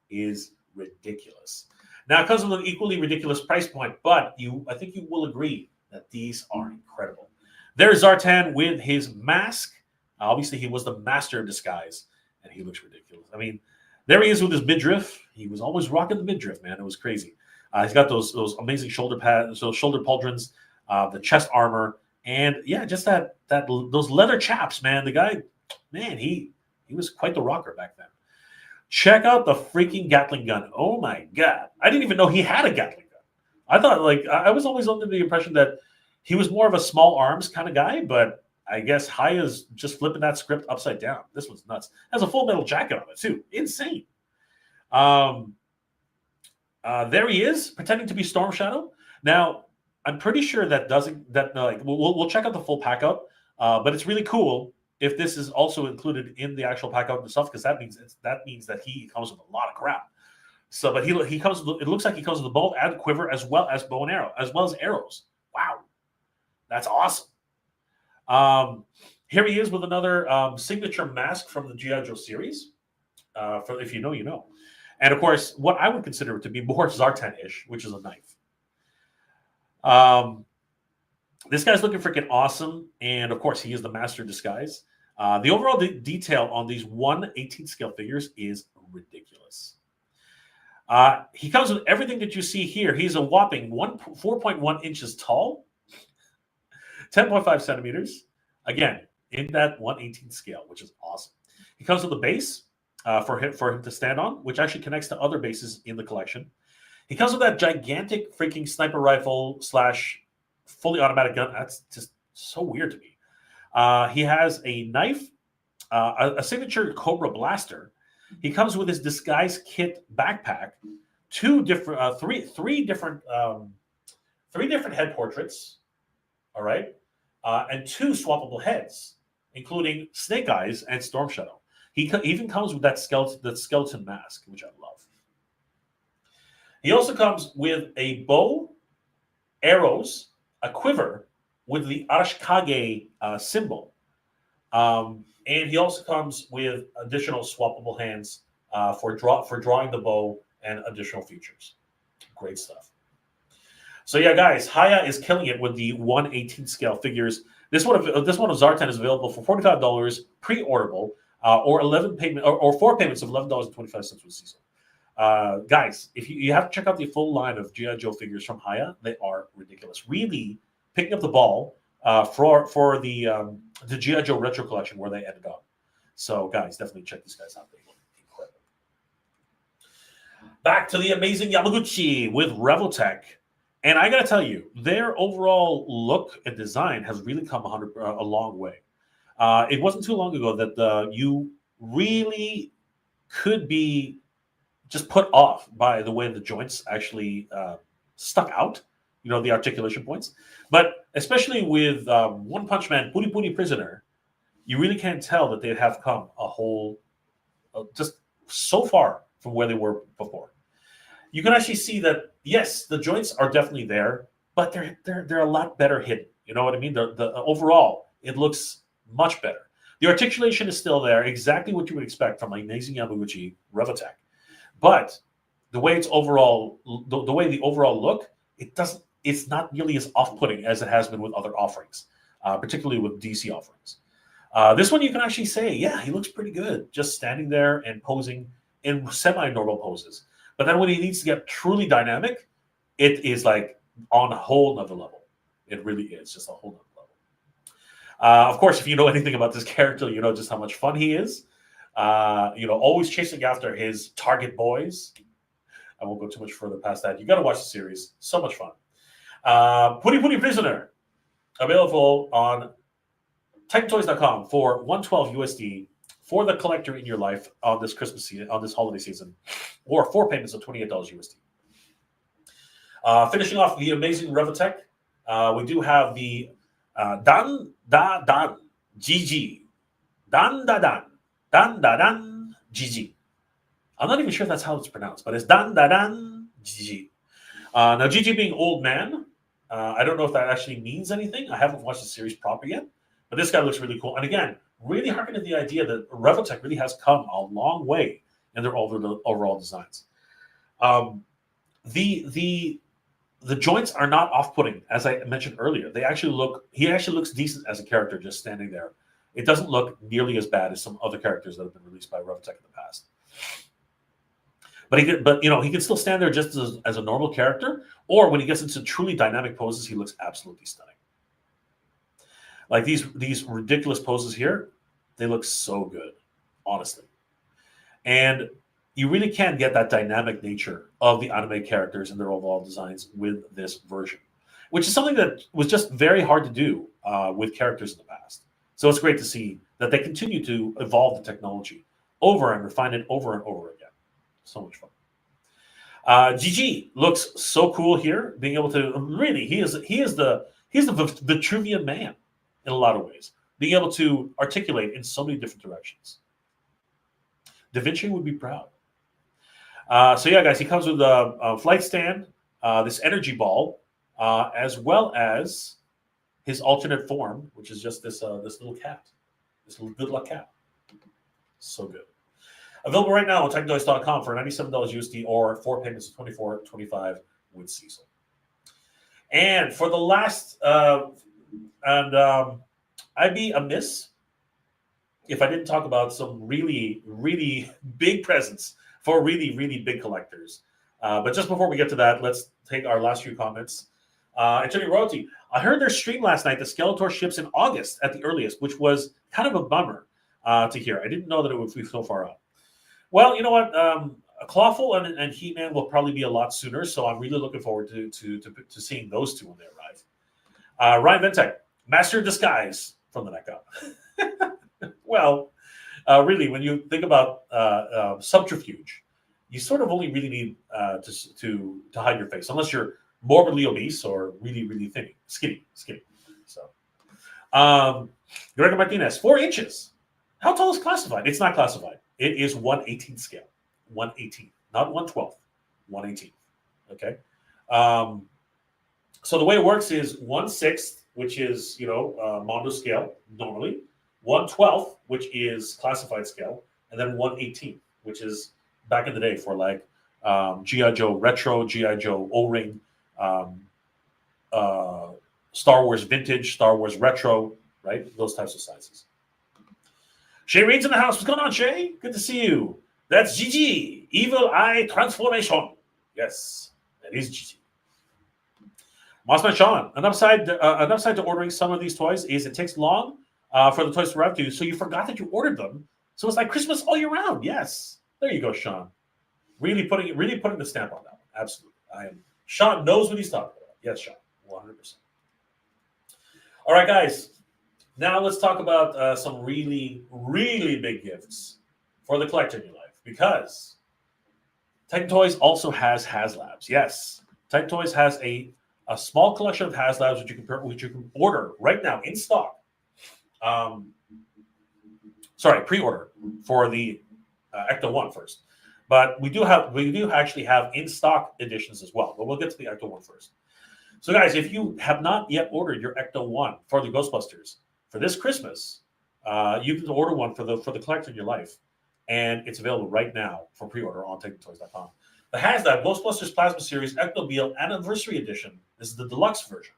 is ridiculous. Now it comes with an equally ridiculous price point, but I think you will agree that these are incredible. There's Zartan with his mask. Obviously, he was the master of disguise, and he looks ridiculous. I mean, there he is with his midriff. He was always rocking the midriff, man. It was crazy. He's got those amazing shoulder pads, those shoulder pauldrons, the chest armor, and yeah, just those leather chaps, man. The guy, man, he was quite the rocker back then. Check out the freaking Gatling gun. Oh my God. I didn't even know he had a Gatling gun. I thought I was always under the impression that he was more of a small arms kind of guy, but I guess Hiya's just flipping that script upside down. This one's nuts. Has a full metal jacket on it too. Insane. There he is, pretending to be Storm Shadow. Now, I'm pretty sure we'll check out the full pack out, but it's really cool if this is also included in the actual pack out itself, because that means that he comes with a lot of crap. So, but he comes with, it looks like he comes with a bow and quiver as well as bow and arrow, as well as arrows. Wow, that's awesome. Here he is with another signature mask from the G.I. Joe series. For if you know, you know. And of course, what I would consider to be more Zartan-ish, which is a knife. This guy's looking freaking awesome, and of course, he is the master of disguise. The overall detail on these 1/18 scale figures is ridiculous. He comes with everything that you see here. He's a whopping 4.1 inches tall, 10.5 centimeters. Again, in that 1/18 scale, which is awesome. He comes with a base for him to stand on, which actually connects to other bases in the collection. He comes with that gigantic freaking sniper rifle / fully automatic gun. That's just so weird to me. He has a knife, a signature Cobra blaster. He comes with his disguise kit backpack, three different head portraits. All right, and 2 swappable heads, including Snake Eyes and Storm Shadow. He even comes with that skeleton mask, which I love. He also comes with a bow, arrows, a quiver with the Arashikage symbol. And he also comes with additional swappable hands for drawing the bow and additional features. Great stuff. So yeah, guys, Haya is killing it with the 1/18 scale figures. This one of Zartan is available for $45 pre-orderable, or 4 payments of $11.25 with Cecil. Guys, if you have to check out the full line of G.I. Joe figures from Haya, they are ridiculous. Really picking up the ball for the G.I. Joe Retro Collection where they ended up. So, guys, definitely check these guys out. They look incredible. Back to the amazing Yamaguchi with Revoltech. And I got to tell you, their overall look and design has really come a long way. It wasn't too long ago that you really could be just put off by the way the joints actually stuck out, the articulation points. But especially with One Punch Man, Puri Puri Prisoner, you really can't tell that they have come just so far from where they were before. You can actually see that, yes, the joints are definitely there, but they're a lot better hidden. You know what I mean? The overall, it looks much better. The articulation is still there, exactly what you would expect from an amazing Yamaguchi Revoltech. But the way the overall look, it's not nearly as off-putting as it has been with other offerings, particularly with DC offerings. This one you can actually say, yeah, he looks pretty good, just standing there and posing in semi-normal poses. But then when he needs to get truly dynamic, it is like on a whole nother level. It really is just a whole nother level. Of course, if you know anything about this character, you know just how much fun he is. Always chasing after his target boys. I won't go too much further past that. You got to watch the series. So much fun. Puri Puri Prisoner, available on TitanToyz.com for $112 USD for the collector in your life on this Christmas season, on this holiday season, or 4 payments of $28 USD. Finishing off the amazing Revoltech, we do have the Dan Da Dan GG. Dan Da Dan. Dan Da Dan GG. I'm not even sure if that's how it's pronounced, but it's Dan Da Dan GG. Now, GG being old man, I don't know if that actually means anything. I haven't watched the series proper yet, but this guy looks really cool. And again, really harkening to the idea that Revoltech really has come a long way in their overall designs. The joints are not off-putting, as I mentioned earlier. He actually looks decent as a character just standing there. It doesn't look nearly as bad as some other characters that have been released by Revoltech in the past. But he can still stand there just as a normal character, or when he gets into truly dynamic poses, he looks absolutely stunning. Like these ridiculous poses here, they look so good, honestly. And you really can get that dynamic nature of the anime characters and their overall designs with this version, which is something that was just very hard to do with characters in the past. So it's great to see that they continue to evolve the technology over and refine it over and over again. So much fun. GG looks so cool here, being able to really he is the Vitruvian man in a lot of ways, being able to articulate in so many different directions. Da Vinci would be proud. So yeah, guys, he comes with a flight stand, this energy ball, as well as his alternate form, which is just this little cat, this little good luck cat. So good. Available right now on TitanToyz.com for $97 USD or 4 payments of $24.25 with Cecil. And for the last, I'd be amiss if I didn't talk about some really, really big presents for really, really big collectors. But just before we get to that, let's take our last few comments. Attorney Royalty, I heard their stream last night that Skeletor ships in August at the earliest, which was kind of a bummer to hear. I didn't know that it would be so far out. Well, you know what? Clawful and He-Man will probably be a lot sooner, so I'm really looking forward to seeing those two when they arrive. Ryan Ventek, Master of Disguise from the neck up. Well, really, when you think about subterfuge, you sort of only really need to hide your face, unless you're morbidly obese or really, really thin, skinny. So, Gregor Martinez, 4 inches. How tall is classified? It's not classified. It is 1/18 scale. 1/18, not 1/12. 1/18. Okay. So the way it works is 1/6, which is Mondo scale normally, 1/12, which is classified scale, and then 1/18, which is back in the day for like GI Joe Retro, GI Joe O-Ring, Star Wars Vintage, Star Wars Retro, right? Those types of sizes. Shay Reed's in the house. What's going on, Shay? Good to see you. That's Gigi. Evil Eye Transformation. Yes, that is Gigi. Mossman Sean. An upside to ordering some of these toys is it takes long for the toys to arrive to you, so you forgot that you ordered them. So it's like Christmas all year round. Yes. There you go, Sean. Really putting the stamp on that one. Absolutely. Sean knows what he's talking about. Yes, Sean. 100%. All right, guys. Now let's talk about some really, really big gifts for the collector in your life, because Titan Toyz also has HasLabs. Yes, Titan Toyz has a small collection of HasLabs which you can order right now in stock. Pre-order for the Ecto 1 first. But we do actually have in stock editions as well. But we'll get to the Ecto 1 first. So guys, if you have not yet ordered your Ecto 1 for the Ghostbusters for this Christmas, you can order one for the collector in your life, and it's available right now for pre-order on TitanToyz.com. The HasLab Ghostbusters Plasma Series Ecto-Beal Anniversary Edition. This is the deluxe version.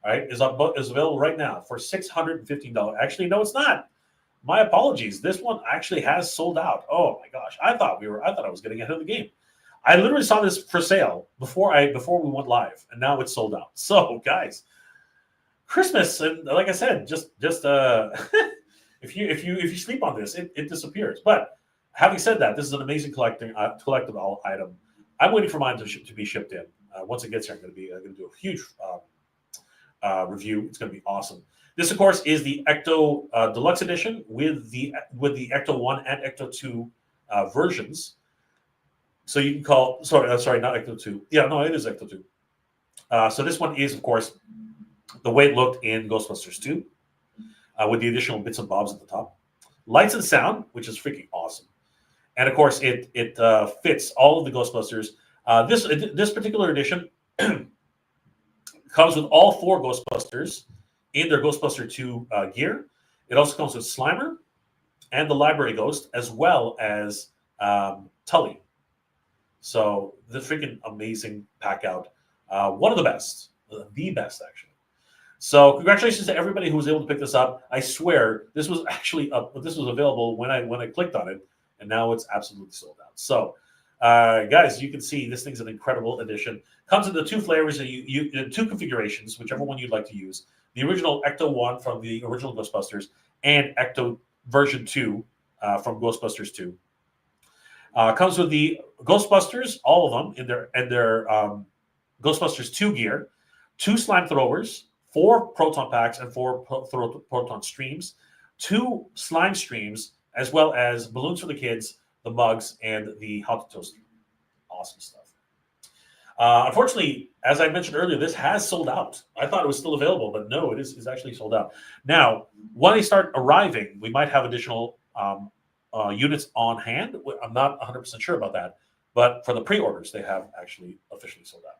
All right, is available right now for $615. Actually, no, it's not. My apologies. This one actually has sold out. Oh my gosh, I thought I was getting ahead of the game. I literally saw this for sale before we went live, and now it's sold out. So, guys, Christmas, and like I said, just if you sleep on this, it disappears. But having said that, this is an amazing collectible item. I'm waiting for mine to be shipped in. Once it gets here, I'm going to do a huge review. It's going to be awesome. This, of course, is the Ecto Deluxe Edition with the Ecto 1 and Ecto 2 versions. So you can call sorry, not Ecto 2. Yeah, no, it is Ecto 2. So this one is, of course, the way it looked in Ghostbusters 2, with the additional bits and bobs at the top. Lights and sound, which is freaking awesome. And of course, it fits all of the Ghostbusters. This particular edition comes with all 4 Ghostbusters in their Ghostbuster 2 gear. It also comes with Slimer and the Library Ghost, as well as Tully. So the freaking amazing pack out. One of the best actually. So congratulations to everybody who was able to pick this up. I swear this was actually this was available when I clicked on it, and now it's absolutely sold out. So guys, you can see this thing's an incredible addition. Comes in the 2 flavors, and you 2 configurations, whichever one you'd like to use. The original Ecto 1 from the original Ghostbusters, and Ecto version 2 from Ghostbusters 2. Comes with the Ghostbusters, all of them in their Ghostbusters 2 gear, 2 slime throwers, 4 proton packs, and 4 proton streams, 2 slime streams, as well as balloons for the kids, the mugs, and the hot toaster. Awesome stuff. Unfortunately, as I mentioned earlier, this has sold out. I thought it was still available, but no, it is actually sold out. Now, when they start arriving, we might have additional units on hand. I'm not 100% sure about that, but for the pre-orders, they have actually officially sold out.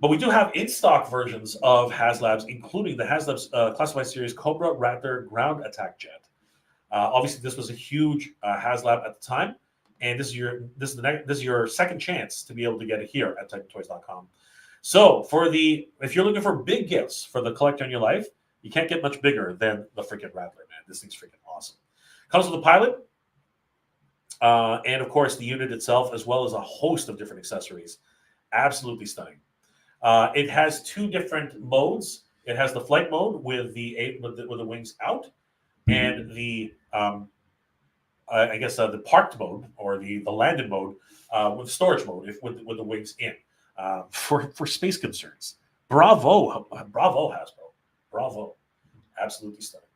But we do have in-stock versions of HasLabs, including the HasLabs Classified Series Cobra Raptor Ground Attack Jet. Obviously, this was a huge HasLab at the time, and this is your second chance to be able to get it here at TitanToyz.com. So, if you're looking for big gifts for the collector in your life, you can't get much bigger than the freaking Rattler, man. This thing's freaking awesome. Comes with a pilot, and of course the unit itself, as well as a host of different accessories. Absolutely stunning. It has 2 different modes. It has the flight mode with the wings out, and the the parked mode, or the landed mode with storage mode with the wings in for space concerns. Bravo Hasbro, bravo, absolutely stunning.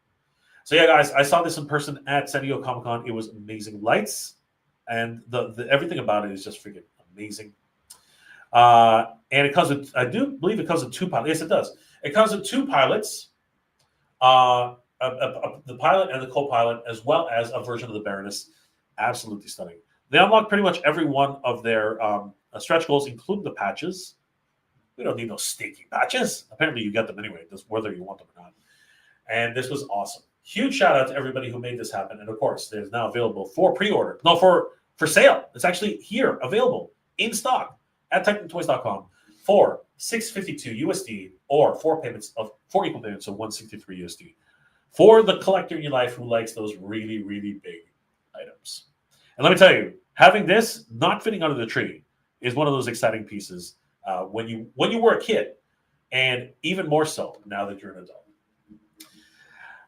So yeah, guys, I saw this in person at San Diego Comic-Con. It was amazing. Lights and the everything about it is just freaking amazing. And it comes with, I do believe it comes with 2 pilots. Yes, it does. It comes with 2 pilots, The pilot and the co-pilot, as well as a version of the Baroness. Absolutely stunning. They unlock pretty much every one of their stretch goals, including the patches. We don't need those stinky patches. Apparently, you get them anyway, just whether you want them or not. And this was awesome. Huge shout out to everybody who made this happen. And of course, there's now available for pre-order. No, for sale. It's actually here, available in stock at TitanToyz.com for $652 USD or four equal payments of $163 USD for the collector in your life who likes those really, really big items. And let me tell you, having this not fitting under the tree is one of those exciting pieces when you were a kid, and even more so now that you're an adult.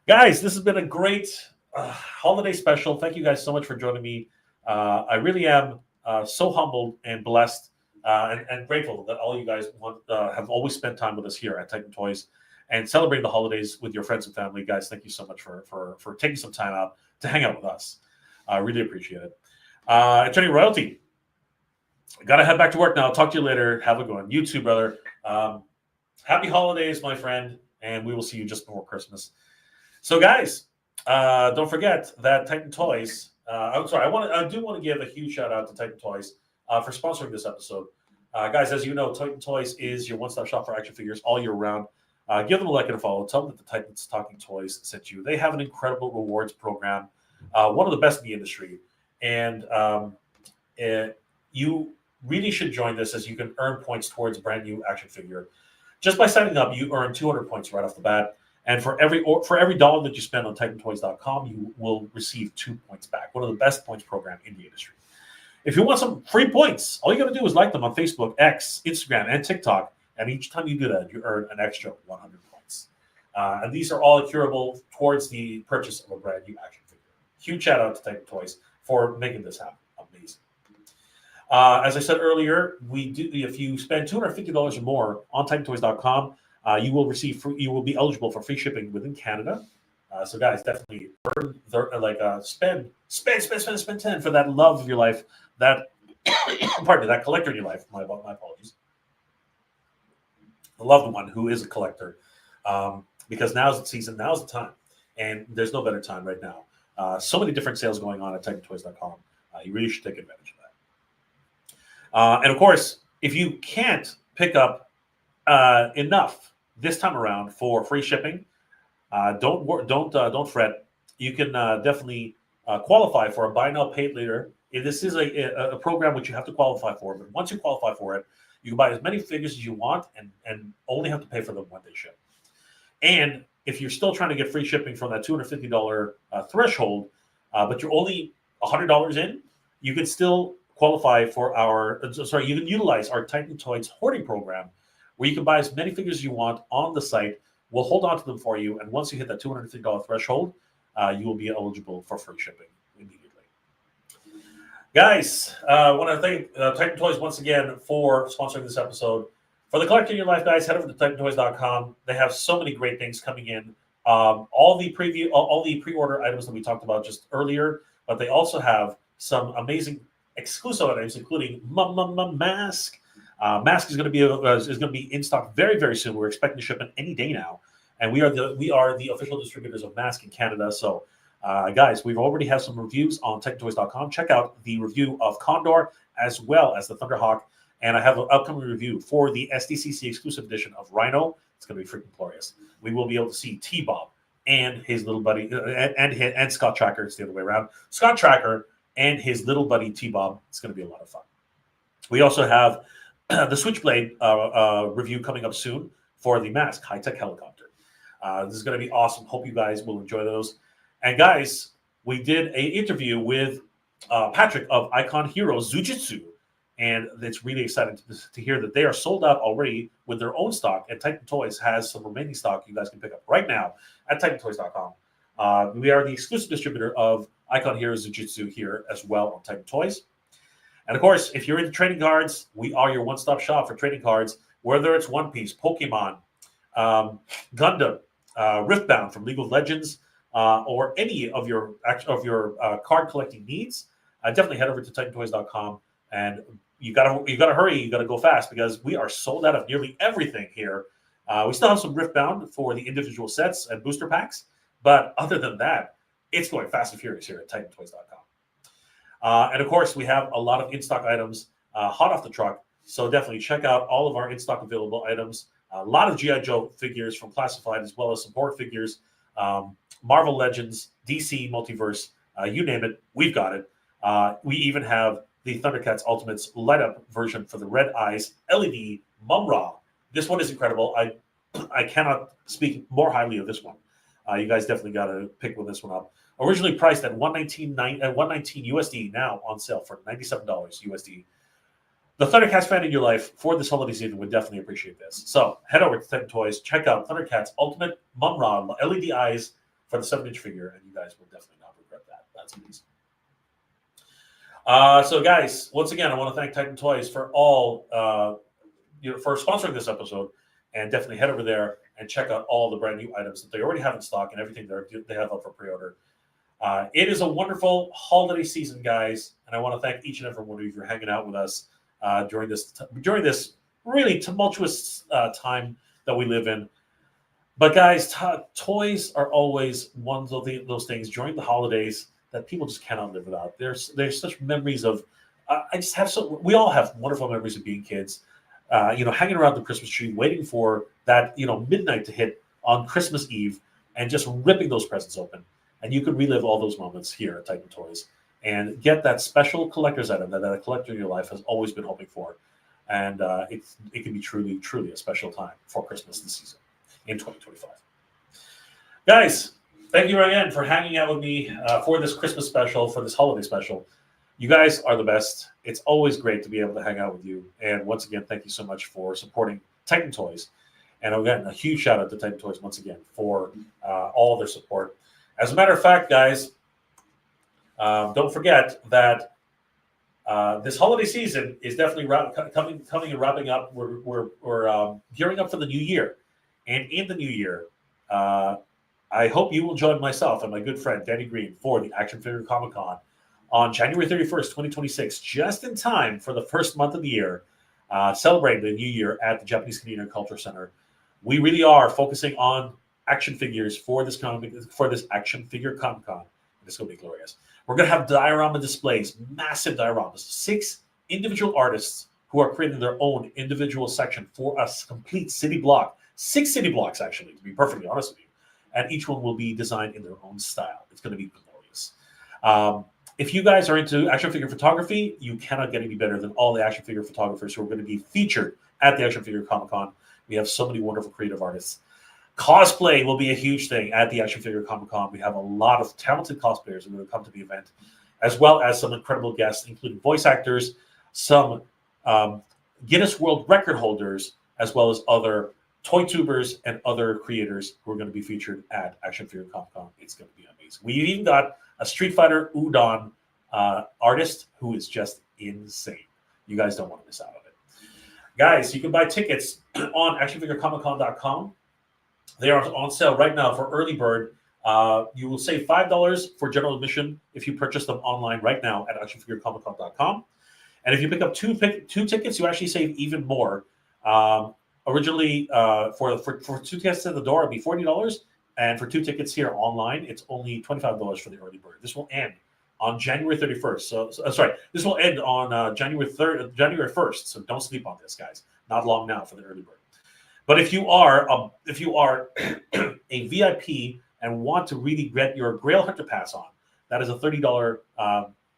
Guys, this has been a great holiday special. Thank you guys so much for joining me. I really am so humbled and blessed and grateful that all you guys have always spent time with us here at Titan Toyz and celebrating the holidays with your friends and family. Guys, thank you so much for taking some time out to hang out with us. I really appreciate it. Attorney Royalty, got to head back to work now. I'll talk to you later. Have a good one. You too, brother. Happy holidays, my friend, and we will see you just before Christmas. So, guys, don't forget that Titan Toyz. I'm sorry. I do want to give a huge shout out to Titan Toyz for sponsoring this episode. Guys, as you know, Titan Toyz is your one-stop shop for action figures all year round. Give them a like and a follow. Tell them that the Titans Talking Toys sent you. They have an incredible rewards program, one of the best in the industry, and you really should join this, as you can earn points towards a brand new action figure. Just by signing up, you earn 200 points right off the bat. And for every dollar that you spend on TitanToyz.com, you will receive 2 points back. One of the best points program in the industry. If you want some free points, all you got to do is like them on Facebook, X, Instagram, and TikTok. And each time you do that, you earn an extra 100 points. And these are all curable towards the purchase of a brand new action figure. Huge shout out to Titan Toyz for making this happen. Amazing. As I said earlier, if you spend $250 or more on TitanToyz.com, you will be eligible for free shipping within Canada. So guys, definitely spend 10 for that love of your life, that that collector in your life. My apologies. The loved one who is a collector, because now's the season, now's the time, and there's no better time right now. So many different sales going on at TitanToyz.com. You really should take advantage of that. And of course, if you can't pick up enough this time around for free shipping, don't fret. You can definitely qualify for a buy now, pay later. This is a program which you have to qualify for, but once you qualify for it, you can buy as many figures as you want and only have to pay for them when they ship. And if you're still trying to get free shipping from that $250 threshold, but you're only $100 in, you can still qualify for you can utilize our Titan Toyz hoarding program, where you can buy as many figures as you want on the site. We'll hold on to them for you, and once you hit that $250 threshold, you will be eligible for free shipping immediately. Guys, I want to thank Titan Toyz once again for sponsoring this episode. For the collector in your life, guys, head over to TitanToyz.com. They have so many great things coming in. All the pre-order items that we talked about just earlier, but they also have some amazing exclusive items, including Mask. Mask is going to be in stock very, very soon. We're expecting to ship it any day now, and we are the official distributors of Mask in Canada. So, guys, we've already had some reviews on TitanToyz.com. Check out the review of Condor as well as the Thunderhawk, and I have an upcoming review for the SDCC exclusive edition of Rhino. It's going to be freaking glorious. We will be able to see T-Bob and his little buddy and Scott Tracker. It's the other way around. Scott Tracker and his little buddy T-Bob. It's going to be a lot of fun. We also have the Switchblade review coming up soon for the Mask high-tech helicopter. This is going to be awesome. Hope you guys will enjoy those. And guys, we did an interview with Patrick of Icon Heroes Zujitsu, and it's really exciting to hear that they are sold out already with their own stock, and Titan Toyz has some remaining stock you guys can pick up right now at TitanToyz.com. We are the exclusive distributor of Icon Heroes Zujitsu here as well on Titan Toyz. And of course, if you're into trading cards, we are your one-stop shop for trading cards, whether it's One Piece, Pokemon, Gundam, Riftbound from League of Legends, or any of your card collecting needs. Definitely head over to TitanToyz.com, and you gotta hurry, you gotta go fast, because we are sold out of nearly everything here We still have some Riftbound for the individual sets and booster packs, but other than that, it's going fast and furious here at TitanToyz.com. And of course, we have a lot of in-stock items hot off the truck. So definitely check out all of our in-stock available items. A lot of G.I. Joe figures from Classified, as well as support figures, Marvel Legends, DC Multiverse, you name it, we've got it. We even have the Thundercats Ultimates light-up version for the Red Eyes LED Mum-Ra. This one is incredible. I cannot speak more highly of this one. You guys definitely got to pick this one up. Originally priced at $119 USD, now on sale for $97 USD. The Thundercats fan in your life for this holiday season would definitely appreciate this. So head over to Titan Toyz, check out Thundercats Ultimate Mum-Ra LED Eyes for the 7-inch figure, and you guys will definitely not regret that. That's amazing. So guys, once again, I want to thank Titan Toyz for all for sponsoring this episode, and definitely head over there and check out all the brand new items that they already have in stock and everything they have up for pre-order. It is a wonderful holiday season, guys, and I want to thank each and every one of you for hanging out with us during this really tumultuous time that we live in. But guys, toys are always one of those things during the holidays that people just cannot live without. There's such memories of we all have wonderful memories of being kids, hanging around the Christmas tree, waiting for that midnight to hit on Christmas Eve, and just ripping those presents open. And you can relive all those moments here at Titan Toyz and get that special collector's item that a collector in your life has always been hoping for. And it can be truly, truly a special time for Christmas this season in 2025. Guys, thank you again for hanging out with me for this Christmas special, for this holiday special. You guys are the best. It's always great to be able to hang out with you. And once again, thank you so much for supporting Titan Toyz. And again, a huge shout out to Titan Toyz once again for all their support. As a matter of fact, guys, don't forget that this holiday season is definitely coming and wrapping up. We're gearing up for the new year. And in the new year, I hope you will join myself and my good friend Danny Green for the Action Figure Comic Con on January 31st, 2026, just in time for the first month of the year, celebrating the new year at the Japanese Canadian Culture Center. We really are focusing on action figures for this Action Figure Comic Con. It's going to be glorious. We're going to have diorama displays, massive dioramas, 6 individual artists who are creating their own individual section for a complete city block. 6 city blocks, actually, to be perfectly honest with you. And each one will be designed in their own style. It's going to be glorious. If you guys are into action figure photography, you cannot get any better than all the action figure photographers who are going to be featured at the Action Figure Comic Con. We have so many wonderful creative artists. Cosplay will be a huge thing at the Action Figure Comic Con. We have a lot of talented cosplayers who are going to come to the event, as well as some incredible guests, including voice actors, some Guinness World Record holders, as well as other toy tubers and other creators who are going to be featured at Action Figure Comic Con. It's going to be amazing. We even got a Street Fighter Udon artist who is just insane. You guys don't want to miss out on it. Guys, you can buy tickets on actionfigurecomiccon.com. They are on sale right now for early bird. You will save $5 for general admission if you purchase them online right now at actionfigurecomiccon.com. And if you pick up two tickets, you actually save even more. Originally, for 2 tickets at the door, it'd be $40. And for 2 tickets here online, it's only $25 for the early bird. This will end on January 31st. This will end on January 1st. So don't sleep on this, guys. Not long now for the early bird. But if you are a VIP and want to really get your Grail Hunter Pass on, that is a $30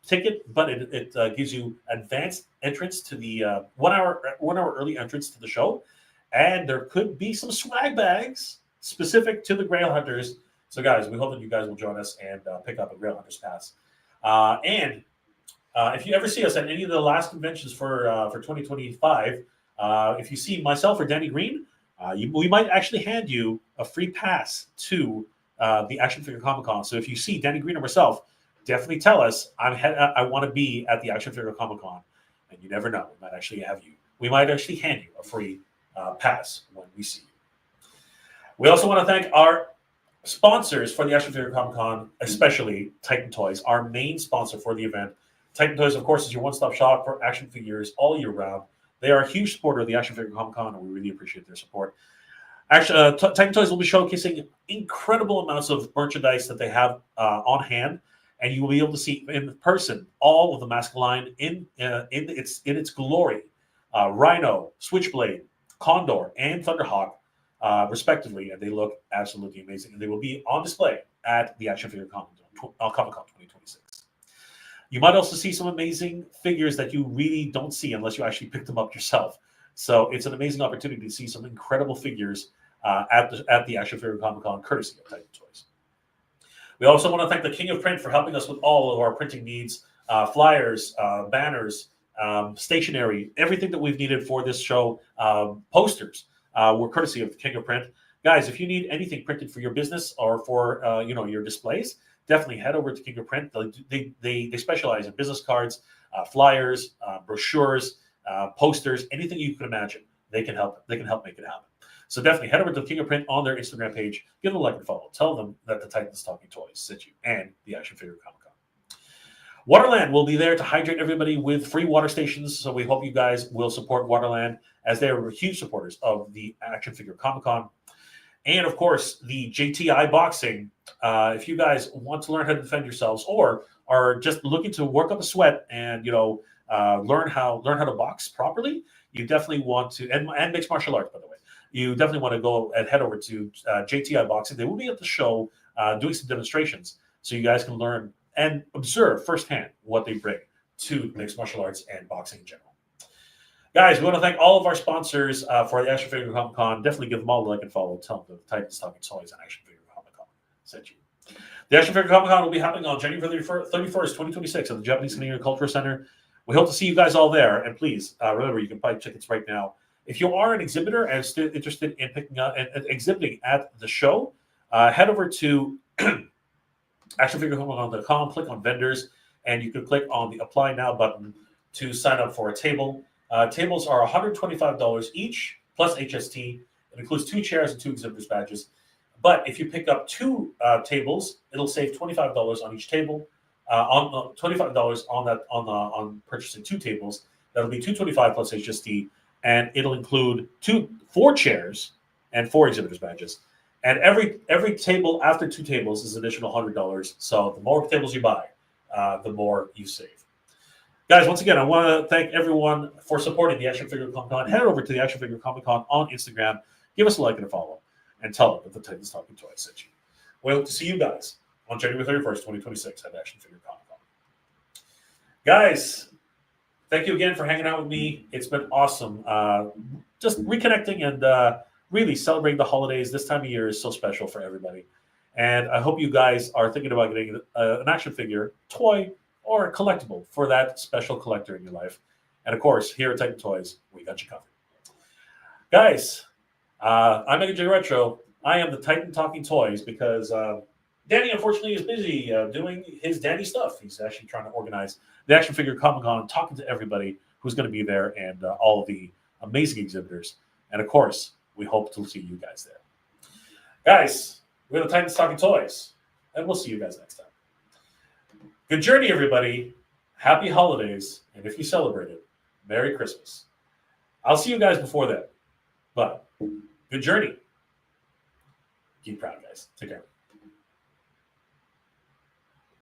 ticket, but it gives you advanced entrance to the 1 hour early entrance to the show, and there could be some swag bags specific to the Grail Hunters. So, guys, we hope that you guys will join us and pick up a Grail Hunters Pass. And if you ever see us at any of the last conventions for 2025, if you see myself or Danny Green, we might actually hand you a free pass to the Action Figure Comic Con. So if you see Danny Green or myself, definitely tell us I want to be at the Action Figure Comic Con, and you never know, we might actually hand you a free pass when we see you. We also want to thank our sponsors for the Action Figure Comic Con, especially Titan Toyz, our main sponsor for the event. Titan Toyz, of course, is your one-stop shop for action figures all year round. They are a huge supporter of the Action Figure Comic Con, and we really appreciate their support. Actually, Titan Toyz will be showcasing incredible amounts of merchandise that they have on hand, and you will be able to see in person all of the mask line in its glory. Rhino, Switchblade, Condor, and Thunderhawk, respectively, and they look absolutely amazing. And they will be on display at the Action Figure Comic Con 2026. You might also see some amazing figures that you really don't see unless you actually pick them up yourself. So it's an amazing opportunity to see some incredible figures at the Action Figure Comic Con, courtesy of Titan Toyz. We also want to thank the King of Print for helping us with all of our printing needs, flyers, banners, stationery, everything that we've needed for this show, posters. We're courtesy of the King of Print. Guys, if you need anything printed for your business or for your displays, definitely head over to King of Print. They specialize in business cards, flyers, brochures, posters, anything you can imagine. They can help make it happen. So definitely head over to King of Print on their Instagram page. Give them a like and follow. Tell them that the Titans Talking Toys sent you and the Action Figure Comic Con. Waterland will be there to hydrate everybody with free water stations. So we hope you guys will support Waterland, as they are huge supporters of the Action Figure Comic Con. And of course, the JTI boxing. If you guys want to learn how to defend yourselves, or are just looking to work up a sweat and learn how to box properly, you definitely want to, and mixed martial arts, by the way. You definitely want to go and head over to JTI Boxing. They will be at the show doing some demonstrations, so you guys can learn and observe firsthand what they bring to mixed martial arts and boxing in general. Guys, we want to thank all of our sponsors for the Action Figure Comic Con. Definitely give them all a like and follow. Tell them the Titans Talking Toys and Action Figure Comic Con sent you. The Action Figure Comic Con will be happening on January 31st, 2026 at the Japanese Canadian Cultural Center. We hope to see you guys all there. And please, remember, you can buy tickets right now. If you are an exhibitor and still interested in picking up and exhibiting at the show, head over to actionfigurecomiccon.com, click on vendors, and you can click on the Apply Now button to sign up for a table. Tables are $125 each, plus HST. It includes 2 chairs and 2 exhibitors badges. But if you pick up 2 tables, it'll save $25 on each table. On $25 on purchasing 2 tables. That'll be $225 plus HST. And it'll include 4 chairs and 4 exhibitors badges. And every table after 2 tables is an additional $100. So the more tables you buy, the more you save. Guys, once again, I want to thank everyone for supporting the Action Figure Comic Con. Head over to the Action Figure Comic Con on Instagram. Give us a like and a follow. And tell them that the Titans Talking Toys sent you. We hope to see you guys on January 31st, 2026 at Action Figure Comic Con. Guys, thank you again for hanging out with me. It's been awesome. Just reconnecting and really celebrating the holidays. This time of year is so special for everybody. And I hope you guys are thinking about getting an action figure, toy, or a collectible for that special collector in your life. And of course, here at Titan Toyz, we got you covered. Guys, I'm Mega J Retro. I am the Titan Talking Toys because Danny, unfortunately, is busy doing his Danny stuff. He's actually trying to organize the Action Figure Comic Con and talking to everybody who's going to be there and all of the amazing exhibitors. And of course, we hope to see you guys there. Guys, we're the Titans Talking Toys, and we'll see you guys next time. Good journey, everybody. Happy holidays. And if you celebrate it, Merry Christmas. I'll see you guys before then. But good journey. Keep proud, guys. Take care.